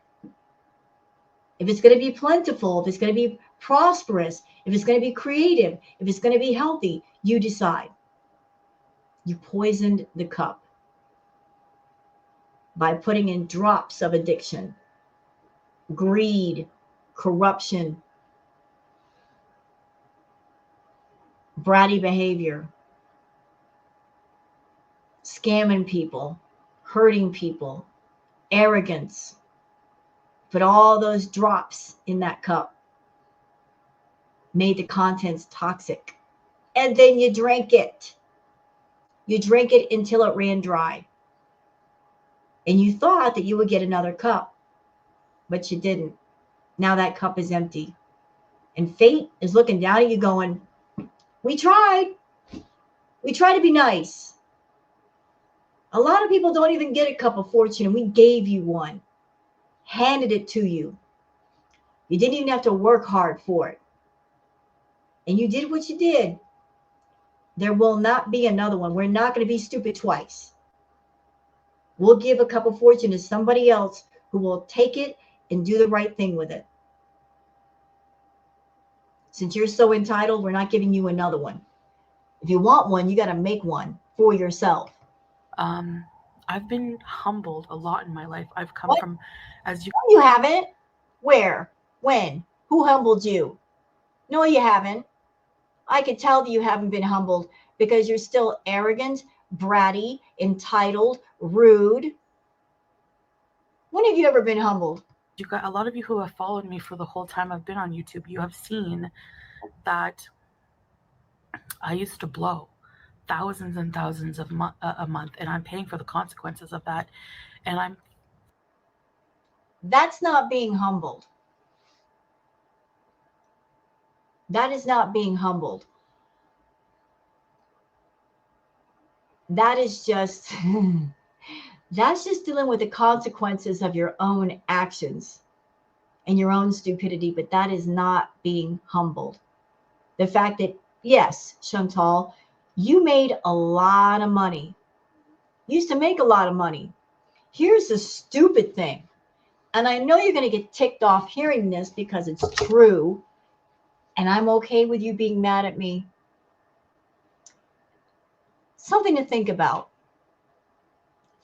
If it's going to be plentiful, if it's going to be prosperous, if it's going to be creative, if it's going to be healthy, you decide. You poisoned the cup by putting in drops of addiction, greed, corruption, bratty behavior, scamming people, hurting people, arrogance. Put all those drops in that cup, made the contents toxic. And then you drank it. You drank it until it ran dry. And you thought that you would get another cup, but you didn't. Now that cup is empty. And fate is looking down at you going, we tried. We tried to be nice. A lot of people don't even get a cup of fortune, and we gave you one, handed it to you. You didn't even have to work hard for it. And you did what you did. There will not be another one. We're not going to be stupid twice. We'll give a cup of fortune to somebody else who will take it and do the right thing with it. Since you're so entitled, we're not giving you another one. If you want one, you got to make one for yourself. I've been humbled a lot in my life. I've come What? from, as you No, you haven't. Where? When? Who humbled you? No, you haven't. I could tell that you haven't been humbled because you're still arrogant, bratty, entitled, rude. When have you ever been humbled? you got a lot of you who have followed me for the whole time I've been on YouTube, you have seen that I used to blow thousands and thousands of a month, and I'm paying for the consequences of that. And That's not being humbled. That is not being humbled. That is just that's just dealing with the consequences of your own actions and your own stupidity, but that is not being humbled. The fact that, yes, Chantal, you made a lot of money. You used to make a lot of money. Here's the stupid thing. And I know you're going to get ticked off hearing this because it's true. And I'm okay with you being mad at me. Something to think about.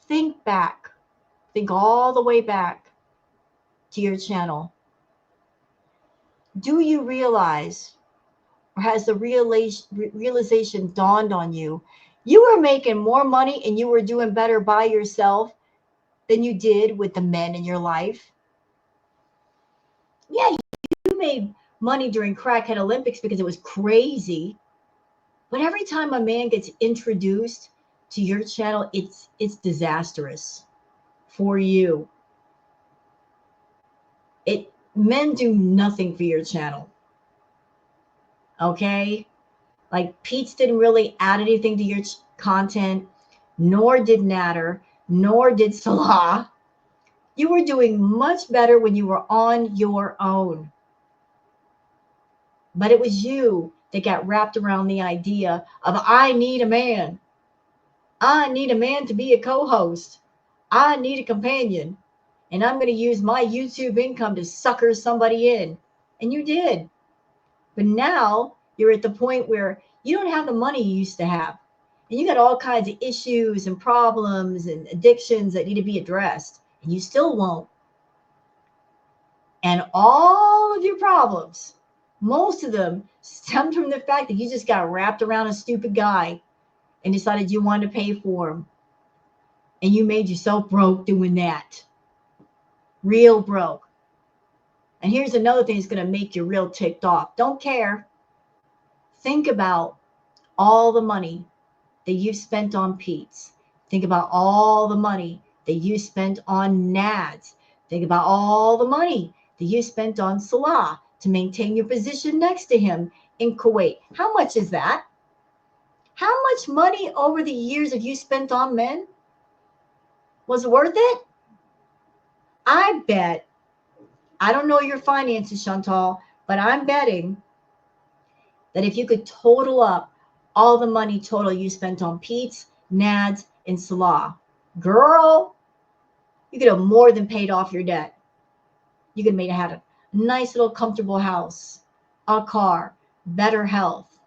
Think back. Think all the way back to your channel. Do you realize, or has the realization dawned on you, you were making more money and you were doing better by yourself than you did with the men in your life? Yeah, you made money during Crackhead Olympics because it was crazy. But every time a man gets introduced to your channel, it's disastrous for you. Men do nothing for your channel. Okay? Like Pete's didn't really add anything to your content, nor did Natter, nor did Salah. You were doing much better when you were on your own. But it was you that got wrapped around the idea of, I need a man. I need a man to be a co-host. I need a companion. And I'm going to use my YouTube income to sucker somebody in. And you did. But now you're at the point where you don't have the money you used to have. And you got all kinds of issues and problems and addictions that need to be addressed. And you still won't. And all of your problems, most of them stemmed from the fact that you just got wrapped around a stupid guy and decided you wanted to pay for him. And you made yourself broke doing that. Real broke. And here's another thing that's going to make you real ticked off. Don't care. Think about all the money that you've spent on Pete's. Think about all the money that you spent on Nads. Think about all the money that you spent on Salah to maintain your position next to him in Kuwait. How much is that? How much money over the years have you spent on men? Was it worth it? I bet, I don't know your finances, Chantal, but I'm betting that if you could total up all the money total you spent on Pete's, Nads, and Salah, girl, you could have more than paid off your debt. You could have had a nice little comfortable house, a car, better health,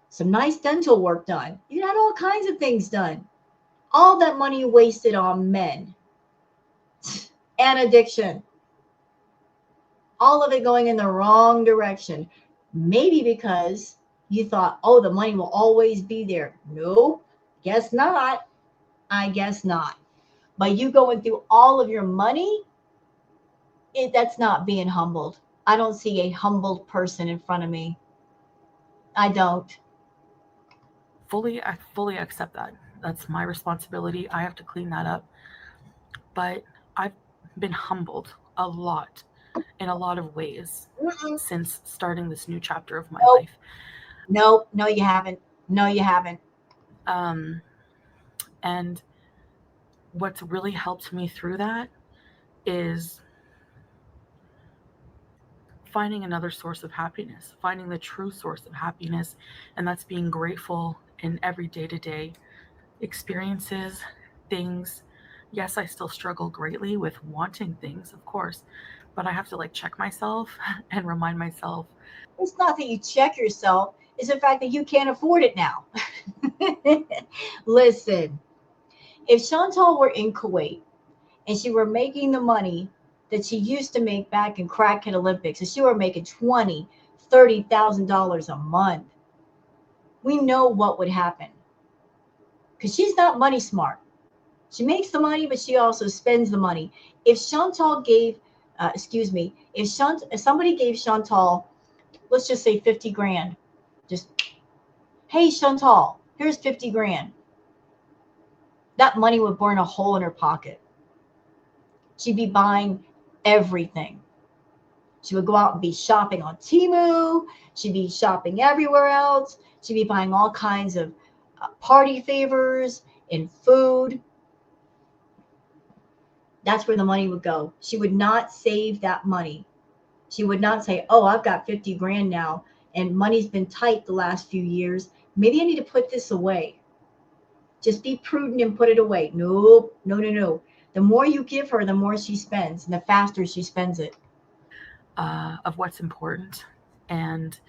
some nice dental work done. You had all kinds of things done. All that money wasted on men and addiction. All of it going in the wrong direction. Maybe because you thought, oh, the money will always be there. No, guess not. I guess not. But you going through all of your money, that's not being humbled. I don't see a humbled person in front of me. I don't. I fully accept that. That's my responsibility. I have to clean that up. But I've been humbled a lot in a lot of ways since starting this new chapter of my life. No, you haven't. No, you haven't. And what's really helped me through that is finding another source of happiness, finding the true source of happiness, and that's being grateful in every day-to-day experiences, things, Yes, I still struggle greatly with wanting things, of course, but I have to like check myself and remind myself. It's not that you check yourself, it's the fact that you can't afford it now. Listen, if Chantal were in Kuwait and she were making the money that she used to make back in Crackhead Olympics, and she were making $20,000, $30,000 a month, we know what would happen. Because she's not money smart. She makes the money, but she also spends the money. If Chantal gave, if somebody gave Chantal, let's just say 50 grand, just, hey, Chantal, here's 50 grand. That money would burn a hole in her pocket. She'd be buying everything. She would go out and be shopping on Temu. She'd be shopping everywhere else. She'd be buying all kinds of party favors and food. That's where the money would go. She would not save that money. She would not say, oh, I've got 50 grand now and money's been tight the last few years. Maybe I need to put this away. Just be prudent and put it away. Nope, no, no, no. The more you give her, the more she spends and the faster she spends it. Of what's important. And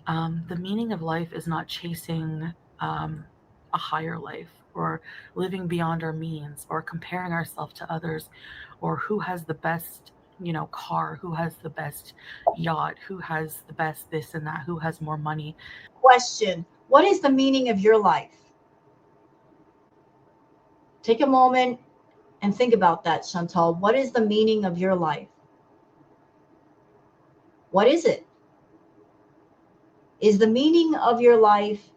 the meaning of life is not chasing um, a higher life or living beyond our means or comparing ourselves to others or who has the best, car, who has the best yacht, who has the best this and that, who has more money. Question: what is the meaning of your life? Take a moment and think about that, Chantal. What is the meaning of your life? What is it? Is the meaning of your life,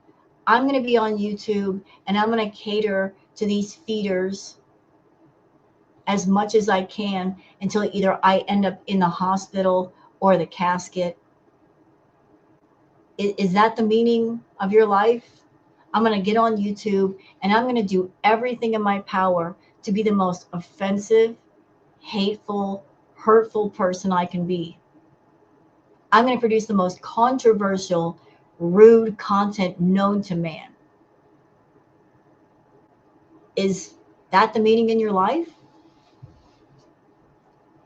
I'm going to be on YouTube and I'm going to cater to these feeders as much as I can until either I end up in the hospital or the casket? Is that the meaning of your life? I'm going to get on YouTube and I'm going to do everything in my power to be the most offensive, hateful, hurtful person I can be. I'm going to produce the most controversial, rude content known to man. Is that the meaning in your life?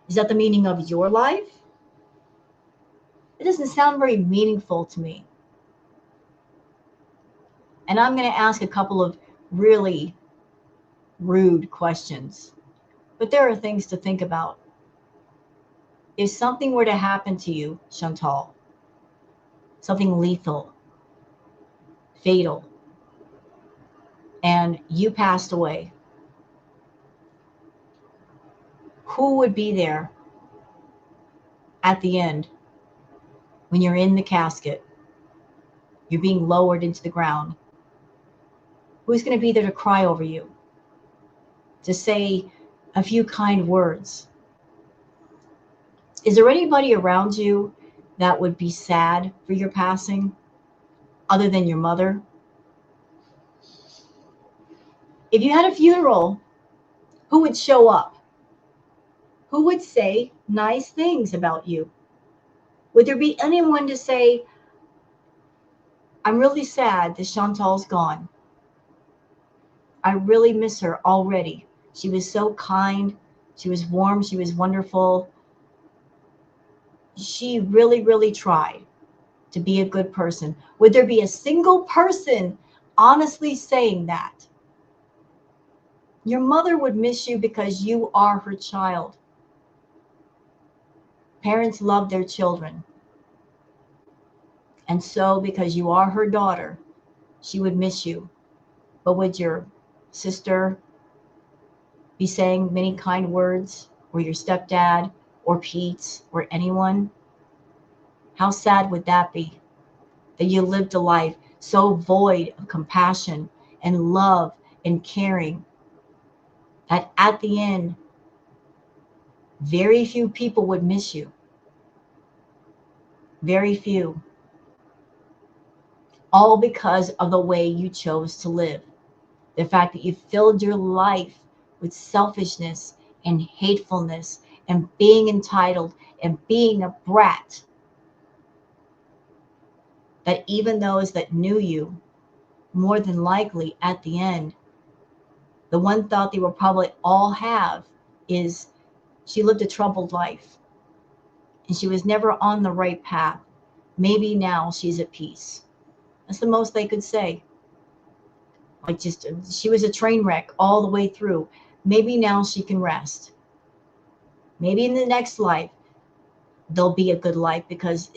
Is that the meaning of your life? It doesn't sound very meaningful to me. And I'm going to ask a couple of really rude questions. But there are things to think about. If something were to happen to you, Chantal, something lethal, fatal, and you passed away, who would be there at the end when you're in the casket? You're being lowered into the ground. Who's going to be there to cry over you? To say a few kind words? Is there anybody around you that would be sad for your passing other than your mother? If you had a funeral, who would show up? Who would say nice things about you? Would there be anyone to say, I'm really sad that Chantal's gone. I really miss her already. She was so kind. She was warm. She was wonderful. She really, really tried to be a good person. Would there be a single person honestly saying that? Your mother would miss you because you are her child. Parents love their children. And so, because you are her daughter, she would miss you. But would your sister be saying many kind words, or your stepdad, or Pete, or anyone? How sad would that be? That you lived a life so void of compassion and love and caring that at the end, very few people would miss you. Very few. All because of the way you chose to live. The fact that you filled your life with selfishness and hatefulness and being entitled and being a brat. That even those that knew you, more than likely at the end, The one thought they will probably all have is she lived a troubled life and she was never on the right path. Maybe now she's at peace. That's the most they could say. Like, just she was a train wreck all the way through. Maybe now she can rest. Maybe in the next life there'll be a good life because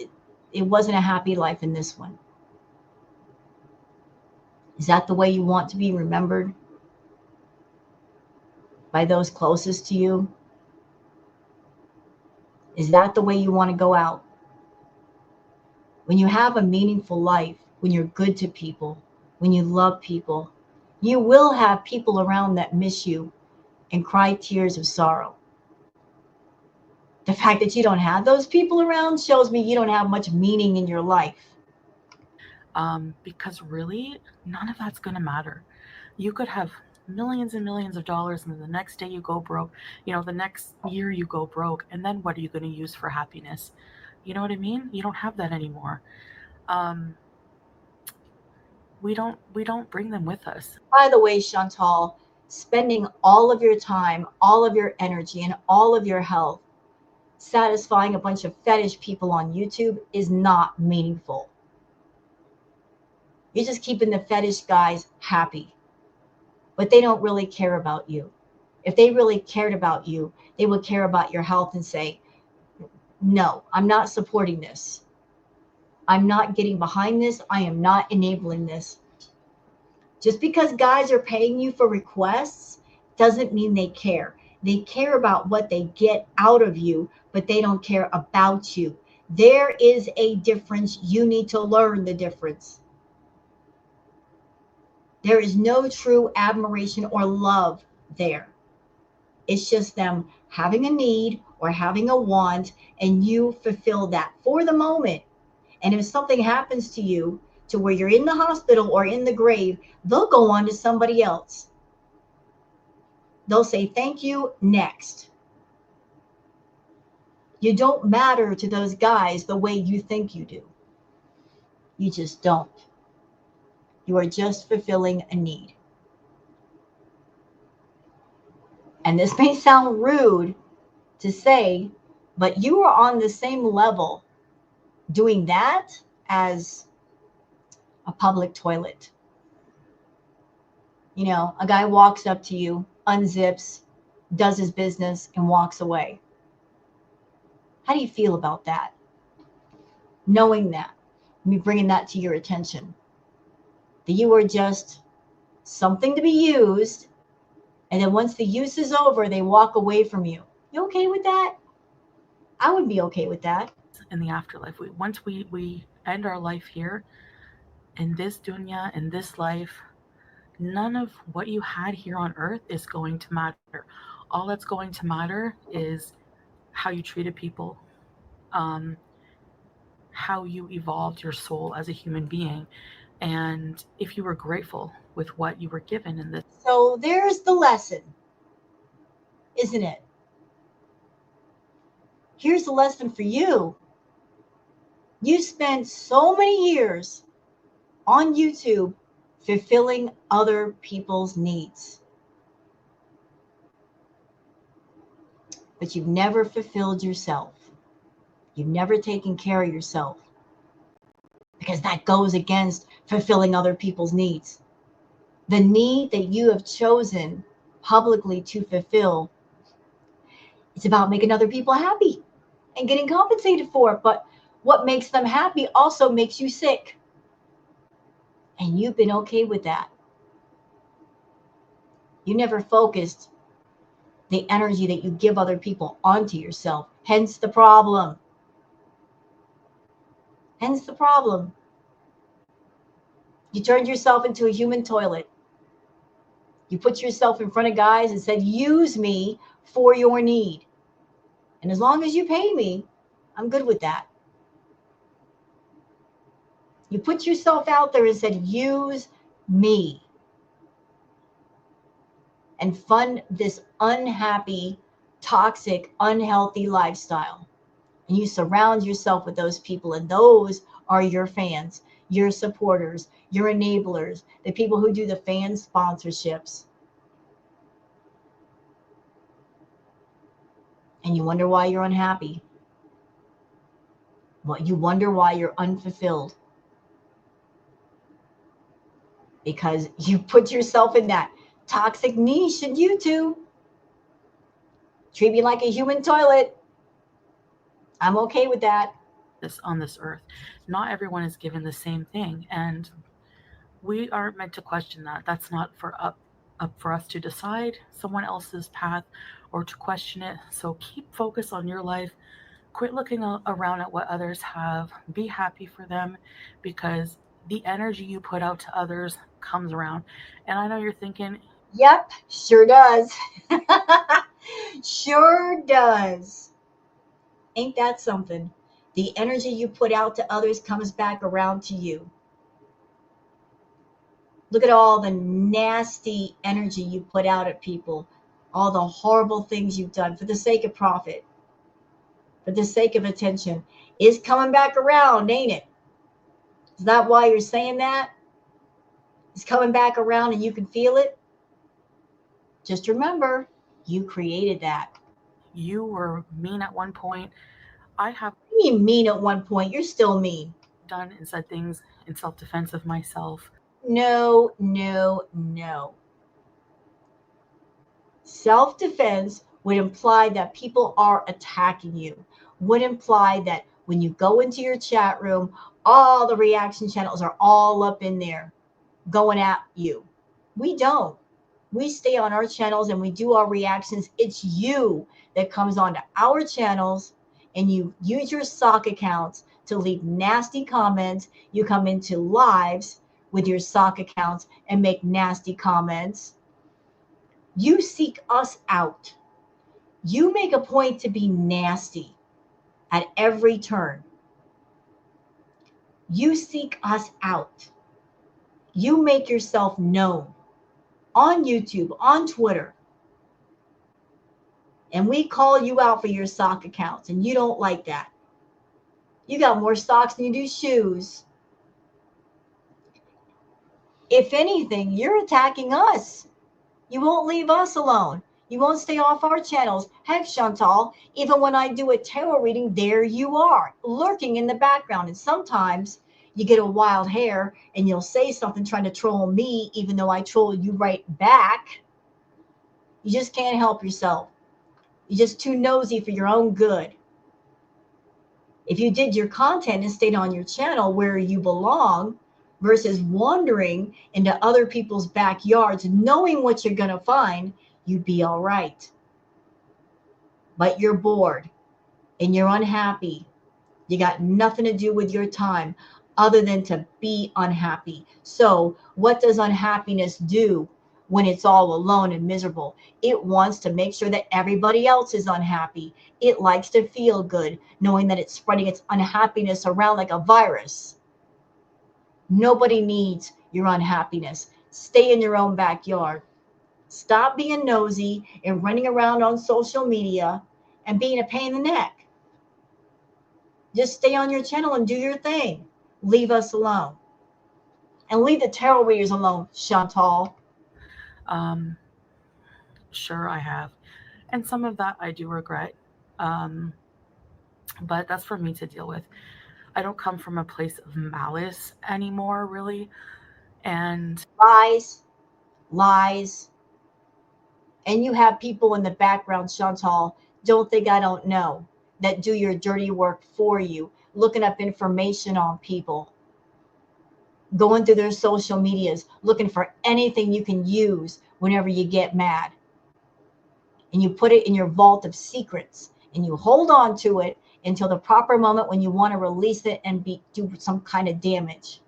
it wasn't a happy life in this one. Is that the way you want to be remembered? By those closest to you? Is that the way you want to go out? When you have a meaningful life, when you're good to people, when you love people, you will have people around that miss you and cry tears of sorrow. The fact that you don't have those people around shows me you don't have much meaning in your life. Because really, none of that's going to matter. You could have millions and millions of dollars, and then the next day you go broke. The next year you go broke, and then what are you going to use for happiness? You know what I mean? You don't have that anymore. Um, we don't bring them with us. By the way, Chantal, spending all of your time, all of your energy, and all of your health satisfying a bunch of fetish people on YouTube is not meaningful. You're just keeping the fetish guys happy, but they don't really care about you. If they really cared about you, they would care about your health and say, no, I'm not supporting this. I'm not getting behind this. I am not enabling this. Just because guys are paying you for requests doesn't mean they care. They care about what they get out of you, but they don't care about you. There is a difference. You need to learn the difference. There is no true admiration or love there. It's just them having a need or having a want, and you fulfill that for the moment. And if something happens to you to where you're in the hospital or in the grave, they'll go on to somebody else. They'll say, thank you, next. You don't matter to those guys the way you think you do. You just don't. You are just fulfilling a need. And this may sound rude to say, but you are on the same level doing that as a public toilet. A guy walks up to you, unzips, does his business, and walks away. How do you feel about that? Knowing that, me bringing that to your attention, that you are just something to be used, and then once the use is over, they walk away from you. You okay with that? I would be okay with that. In the afterlife, once we end our life here, in this dunya, in this life, none of what you had here on earth is going to matter. All that's going to matter is how you treated people, um, how you evolved your soul as a human being, and if you were grateful with what you were given in this. So there's the lesson, isn't it? Here's the lesson for you. You spent so many years on YouTube fulfilling other people's needs, but you've never fulfilled yourself. You've never taken care of yourself, because that goes against fulfilling other people's needs. The need that you have chosen publicly to fulfill, it's about making other people happy and getting compensated for it. But what makes them happy also makes you sick. And you've been okay with that. You never focused the energy that you give other people onto yourself. Hence the problem. Hence the problem. You turned yourself into a human toilet. You put yourself in front of guys and said, use me for your need. And as long as you pay me, I'm good with that. You put yourself out there and said, use me. And fund this unhappy, toxic, unhealthy lifestyle. And you surround yourself with those people, and those are your fans, your supporters, your enablers, the people who do the fan sponsorships. And you wonder why you're unhappy. You wonder why you're unfulfilled. Because you put yourself in that toxic niche in YouTube. Treat me like a human toilet. I'm okay with that. On this earth. Not everyone is given the same thing, and we aren't meant to question that. That's not up for us to decide someone else's path or to question it. So keep focus on your life. Quit looking around at what others have. Be happy for them, because the energy you put out to others comes around. And I know you're thinking, Yep, sure does. Sure does. Ain't that something? The energy you put out to others comes back around to you. Look at all the nasty energy you put out at people, all the horrible things you've done for the sake of profit, for the sake of attention. It's coming back around, ain't it? Is that why you're saying that? It's coming back around and you can feel it? Just remember, you created that. you were mean at one point. I have You mean at one point, you're still mean. done and said things in self-defense of myself. No, no, no. Self-defense would imply that people are attacking you, would imply that when you go into your chat room, all the reaction channels are all up in there going at you. We don't. We stay on our channels and we do our reactions. It's you that comes onto our channels and you use your sock accounts to leave nasty comments. You come into lives with your sock accounts and make nasty comments. You seek us out. You make a point to be nasty at every turn. You seek us out. You make yourself known on YouTube, on Twitter. And we call you out for your sock accounts, and you don't like that. You got more socks than you do shoes. If anything, you're attacking us. You won't leave us alone. You won't stay off our channels. Heck, Chantal, even when I do a tarot reading, there you are, lurking in the background. And sometimes you get a wild hair and you'll say something trying to troll me, even though I troll you right back. You just can't help yourself. You're just too nosy for your own good. If you did your content and stayed on your channel where you belong versus wandering into other people's backyards, knowing what you're going to find, you'd be all right. But you're bored and you're unhappy. You got nothing to do with your time other than to be unhappy. So what does unhappiness do when it's all alone and miserable? It wants to make sure that everybody else is unhappy. It likes to feel good, knowing that it's spreading its unhappiness around like a virus. Nobody needs your unhappiness. Stay in your own backyard. Stop being nosy and running around on social media and being a pain in the neck. Just stay on your channel and do your thing. Leave us alone. And leave the tarot readers alone, Chantal. Um, sure, I have. And some of that I do regret. Um, but that's for me to deal with. I don't come from a place of malice anymore, really. And Lies, lies. And you have people in the background, Chantal, don't think I don't know, that do your dirty work for you, looking up information on people, going through their social medias, looking for anything you can use whenever you get mad. And you put it in your vault of secrets and you hold on to it until the proper moment when you want to release it and do some kind of damage.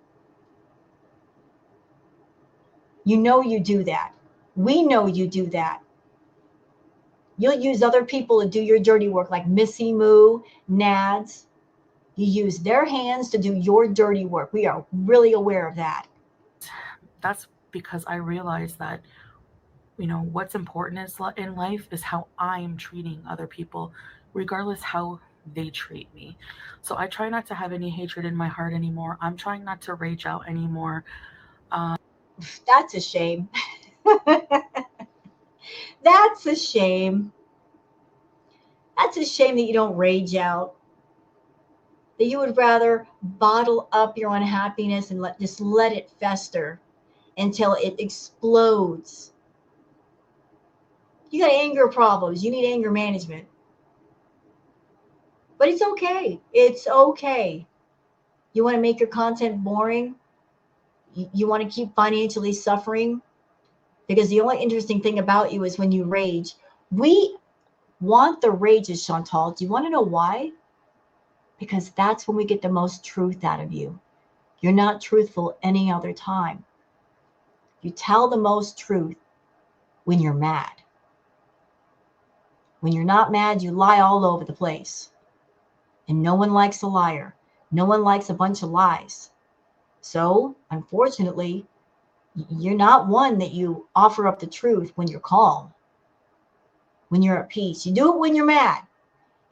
You know you do that. We know you do that. You'll use other people to do your dirty work, like Missy Moo, Nads. You use their hands to do your dirty work. We are really aware of that. that's because I realize that, what's important in life is how I'm treating other people, regardless how they treat me. So I try not to have any hatred in my heart anymore. I'm trying not to rage out anymore. That's a shame. That's a shame. That's a shame that you don't rage out. That you would rather bottle up your unhappiness and just let it fester until it explodes. You got anger problems. You need anger management. But it's okay. It's okay. You want to make your content boring? You want to keep financially suffering? Because the only interesting thing about you is when you rage. We want the rages, Chantal. Do you want to know why? Because that's when we get the most truth out of you. You're not truthful any other time. You tell the most truth when you're mad. When you're not mad, you lie all over the place. And no one likes a liar. No one likes a bunch of lies. So, unfortunately, you're not one that you offer up the truth when you're calm, when you're at peace. You do it when you're mad,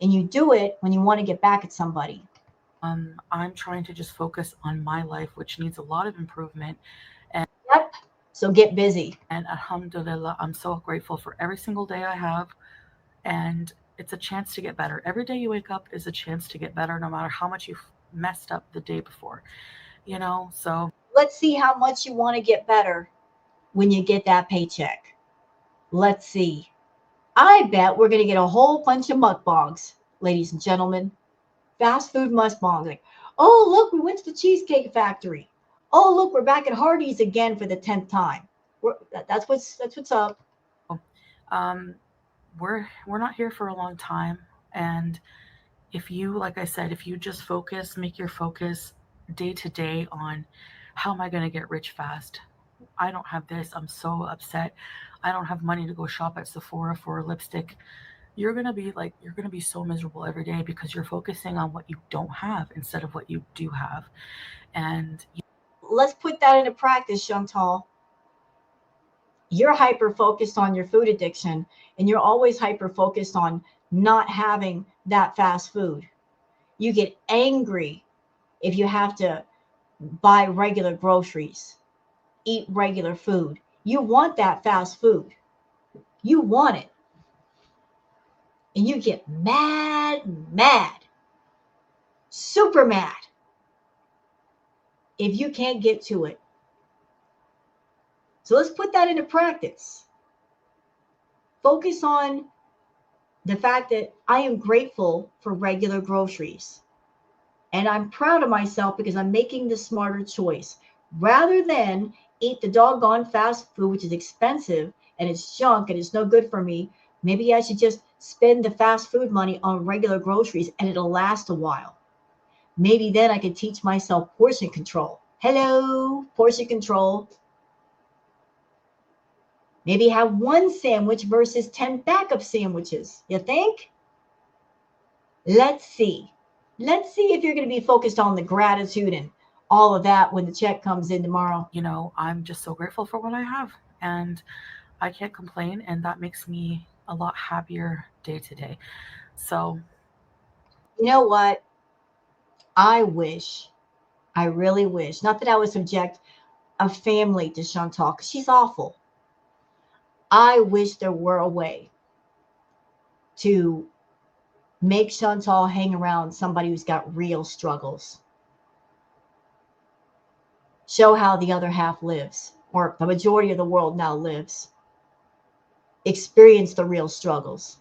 and you do it when you want to get back at somebody. I'm trying to just focus on my life, which needs a lot of improvement. Yep. So get busy. And alhamdulillah, I'm so grateful for every single day I have. And it's a chance to get better. Every day you wake up is a chance to get better, no matter how much you've messed up the day before. So Let's see how much you want to get better when you get that paycheck. Let's see. I bet we're going to get a whole bunch of mukbangs, ladies and gentlemen. Fast food mukbangs. Like, oh, look, we went to the Cheesecake Factory. Oh, look, we're back at Hardee's again for the 10th time. That's what's up. um, we're not here for a long time. And if you, like I said, if you just make your focus day to day on how am I going to get rich fast? I don't have this. I'm so upset. I don't have money to go shop at Sephora for a lipstick. You're going to be so miserable every day because you're focusing on what you don't have instead of what you do have. And Let's put that into practice, Chantal. You're hyper focused on your food addiction, and you're always hyper focused on not having that fast food. You get angry if you have to buy regular groceries, eat regular food. You want that fast food. You want it. And you get mad, super mad if you can't get to it. So let's put that into practice. Focus on the fact that I am grateful for regular groceries. And I'm proud of myself because I'm making the smarter choice. Rather than eat the doggone fast food, which is expensive and it's junk and it's no good for me, maybe I should just spend the fast food money on regular groceries and it'll last a while. Maybe then I could teach myself portion control. Hello, portion control. Maybe have one sandwich versus 10 backup sandwiches. You think? Let's see. Let's see if you're going to be focused on the gratitude and all of that when the check comes in tomorrow. I'm just so grateful for what I have. And I can't complain. And that makes me a lot happier day to day. So, you know what? I really wish, not that I would subject a family to Chantal, because she's awful. I wish there were a way to make Chantal hang around somebody who's got real struggles. Show how the other half lives, or the majority of the world now lives. Experience the real struggles.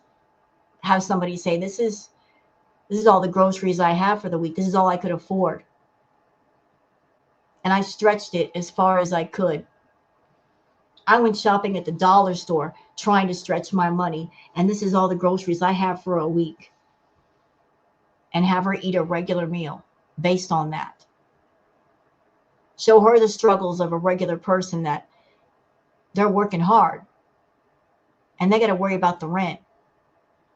Have somebody say, this is all the groceries I have for the week. This is all I could afford. And I stretched it as far as I could. I went shopping at the dollar store trying to stretch my money, and this is all the groceries I have for a week. And have her eat a regular meal based on that. Show her the struggles of a regular person, that they're working hard and they got to worry about the rent,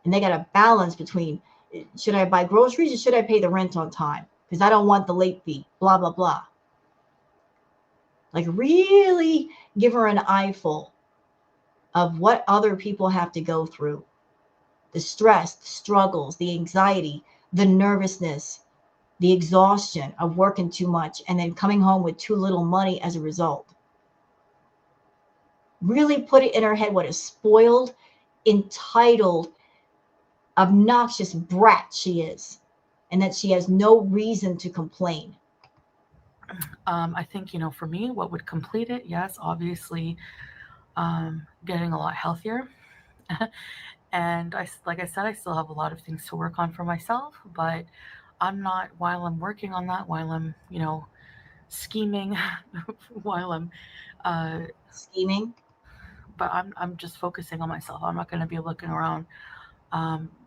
and they got to balance between, should I buy groceries or should I pay the rent on time? Because I don't want the late fee, blah, blah, blah. Like, really give her an eyeful of what other people have to go through. The stress, the struggles, the anxiety, the nervousness, the exhaustion of working too much and then coming home with too little money as a result. Really put it in her head what a spoiled, entitled, obnoxious brat she is, and that she has no reason to complain. I think, for me, what would complete it, yes, obviously, getting a lot healthier. And like I said, I still have a lot of things to work on for myself, but I'm not, while I'm working on that, while I'm, scheming, while I'm, Scheming. but I'm just focusing on myself. I'm not going to be looking around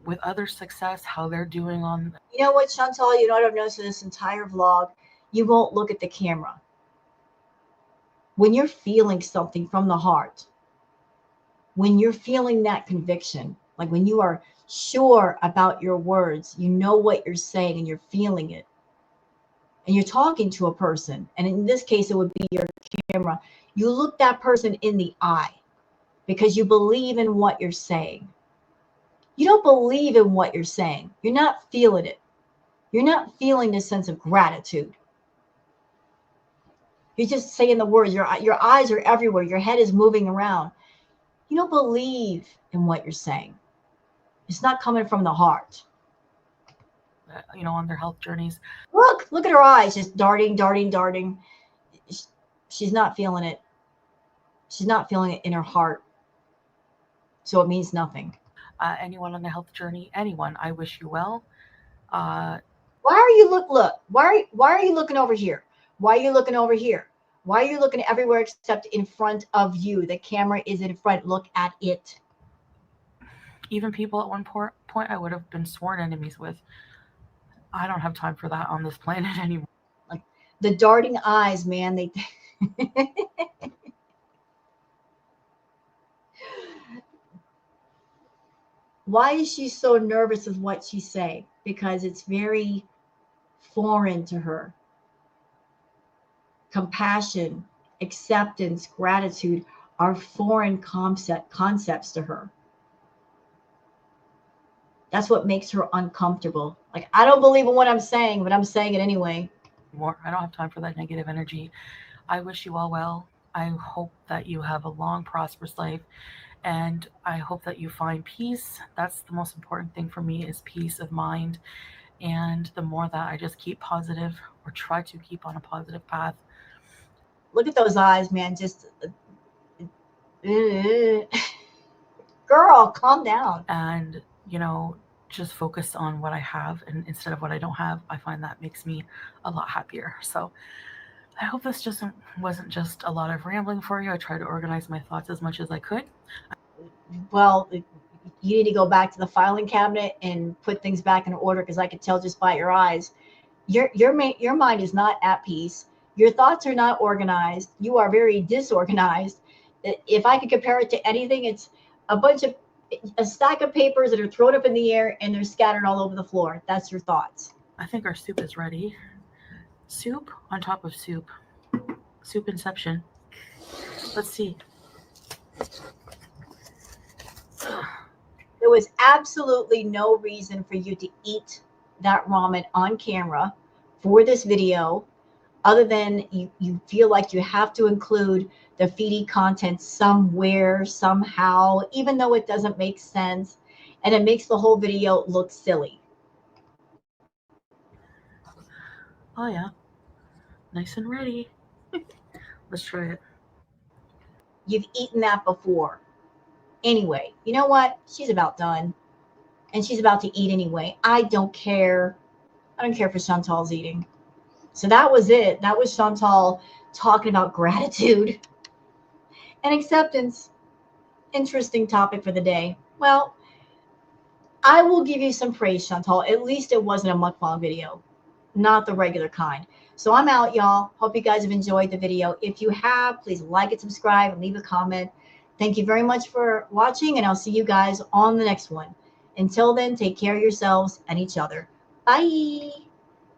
with other success, how they're doing on. You know what, Chantal? You know what I've noticed in this entire vlog? You won't look at the camera. When you're feeling something from the heart, when you're feeling that conviction, like when you are sure about your words, you know what you're saying and you're feeling it, and you're talking to a person, and in this case, it would be your camera, you look that person in the eye because you believe in what you're saying. You don't believe in what you're saying. You're not feeling it. You're not feeling this sense of gratitude. You're just saying the words. Your eyes are everywhere. Your head is moving around. You don't believe in what you're saying. It's not coming from the heart. On their health journeys. Look at her eyes, just darting, darting, darting. She's not feeling it. She's not feeling it in her heart. So it means nothing. Anyone on the health journey, anyone, I wish you well. Why are you look? Why are you looking over here? Why are you looking over here? Why are you looking everywhere except in front of you? The camera is in front. Look at it. Even people at one point I would have been sworn enemies with. I don't have time for that on this planet anymore. Like the darting eyes, man. They. Why is she so nervous with what she's saying? Because it's very foreign to her. Compassion, acceptance, gratitude are foreign concepts to her. That's what makes her uncomfortable. Like, I don't believe in what I'm saying, but I'm saying it anyway. I don't have time for that negative energy. I wish you all well. I hope that you have a long, prosperous life, and I hope that you find peace. That's the most important thing for me, is peace of mind. And the more that I just keep positive, or try to keep on a positive path. Look at those eyes, man. Just girl, calm down. And just focus on what I have, and instead of what I don't have, I find that makes me a lot happier. So I hope this just wasn't just a lot of rambling for you. I tried to organize my thoughts as much as I could. Well, you need to go back to the filing cabinet and put things back in order, because I could tell just by your eyes. Your mind is not at peace. Your thoughts are not organized. You are very disorganized. If I could compare it to anything, it's a stack of papers that are thrown up in the air and they're scattered all over the floor. That's your thoughts. I think our soup is ready. Soup on top of soup. Soup inception. Let's see. There was absolutely no reason for you to eat that ramen on camera for this video, other than you feel like you have to include the Foodie content somewhere, somehow, even though it doesn't make sense, and it makes the whole video look silly. Oh yeah, nice and ready. Let's try it. You've eaten that before. Anyway, you know what? She's about done. And she's about to eat anyway. I don't care. I don't care for Chantal's eating. So that was it. That was Chantal talking about gratitude and acceptance. Interesting topic for the day. Well, I will give you some praise, Chantal. At least it wasn't a mukbang video, not the regular kind. So I'm out, y'all. Hope you guys have enjoyed the video. If you have, please like it, subscribe, and leave a comment. Thank you very much for watching, and I'll see you guys on the next one. Until then, take care of yourselves and each other. Bye.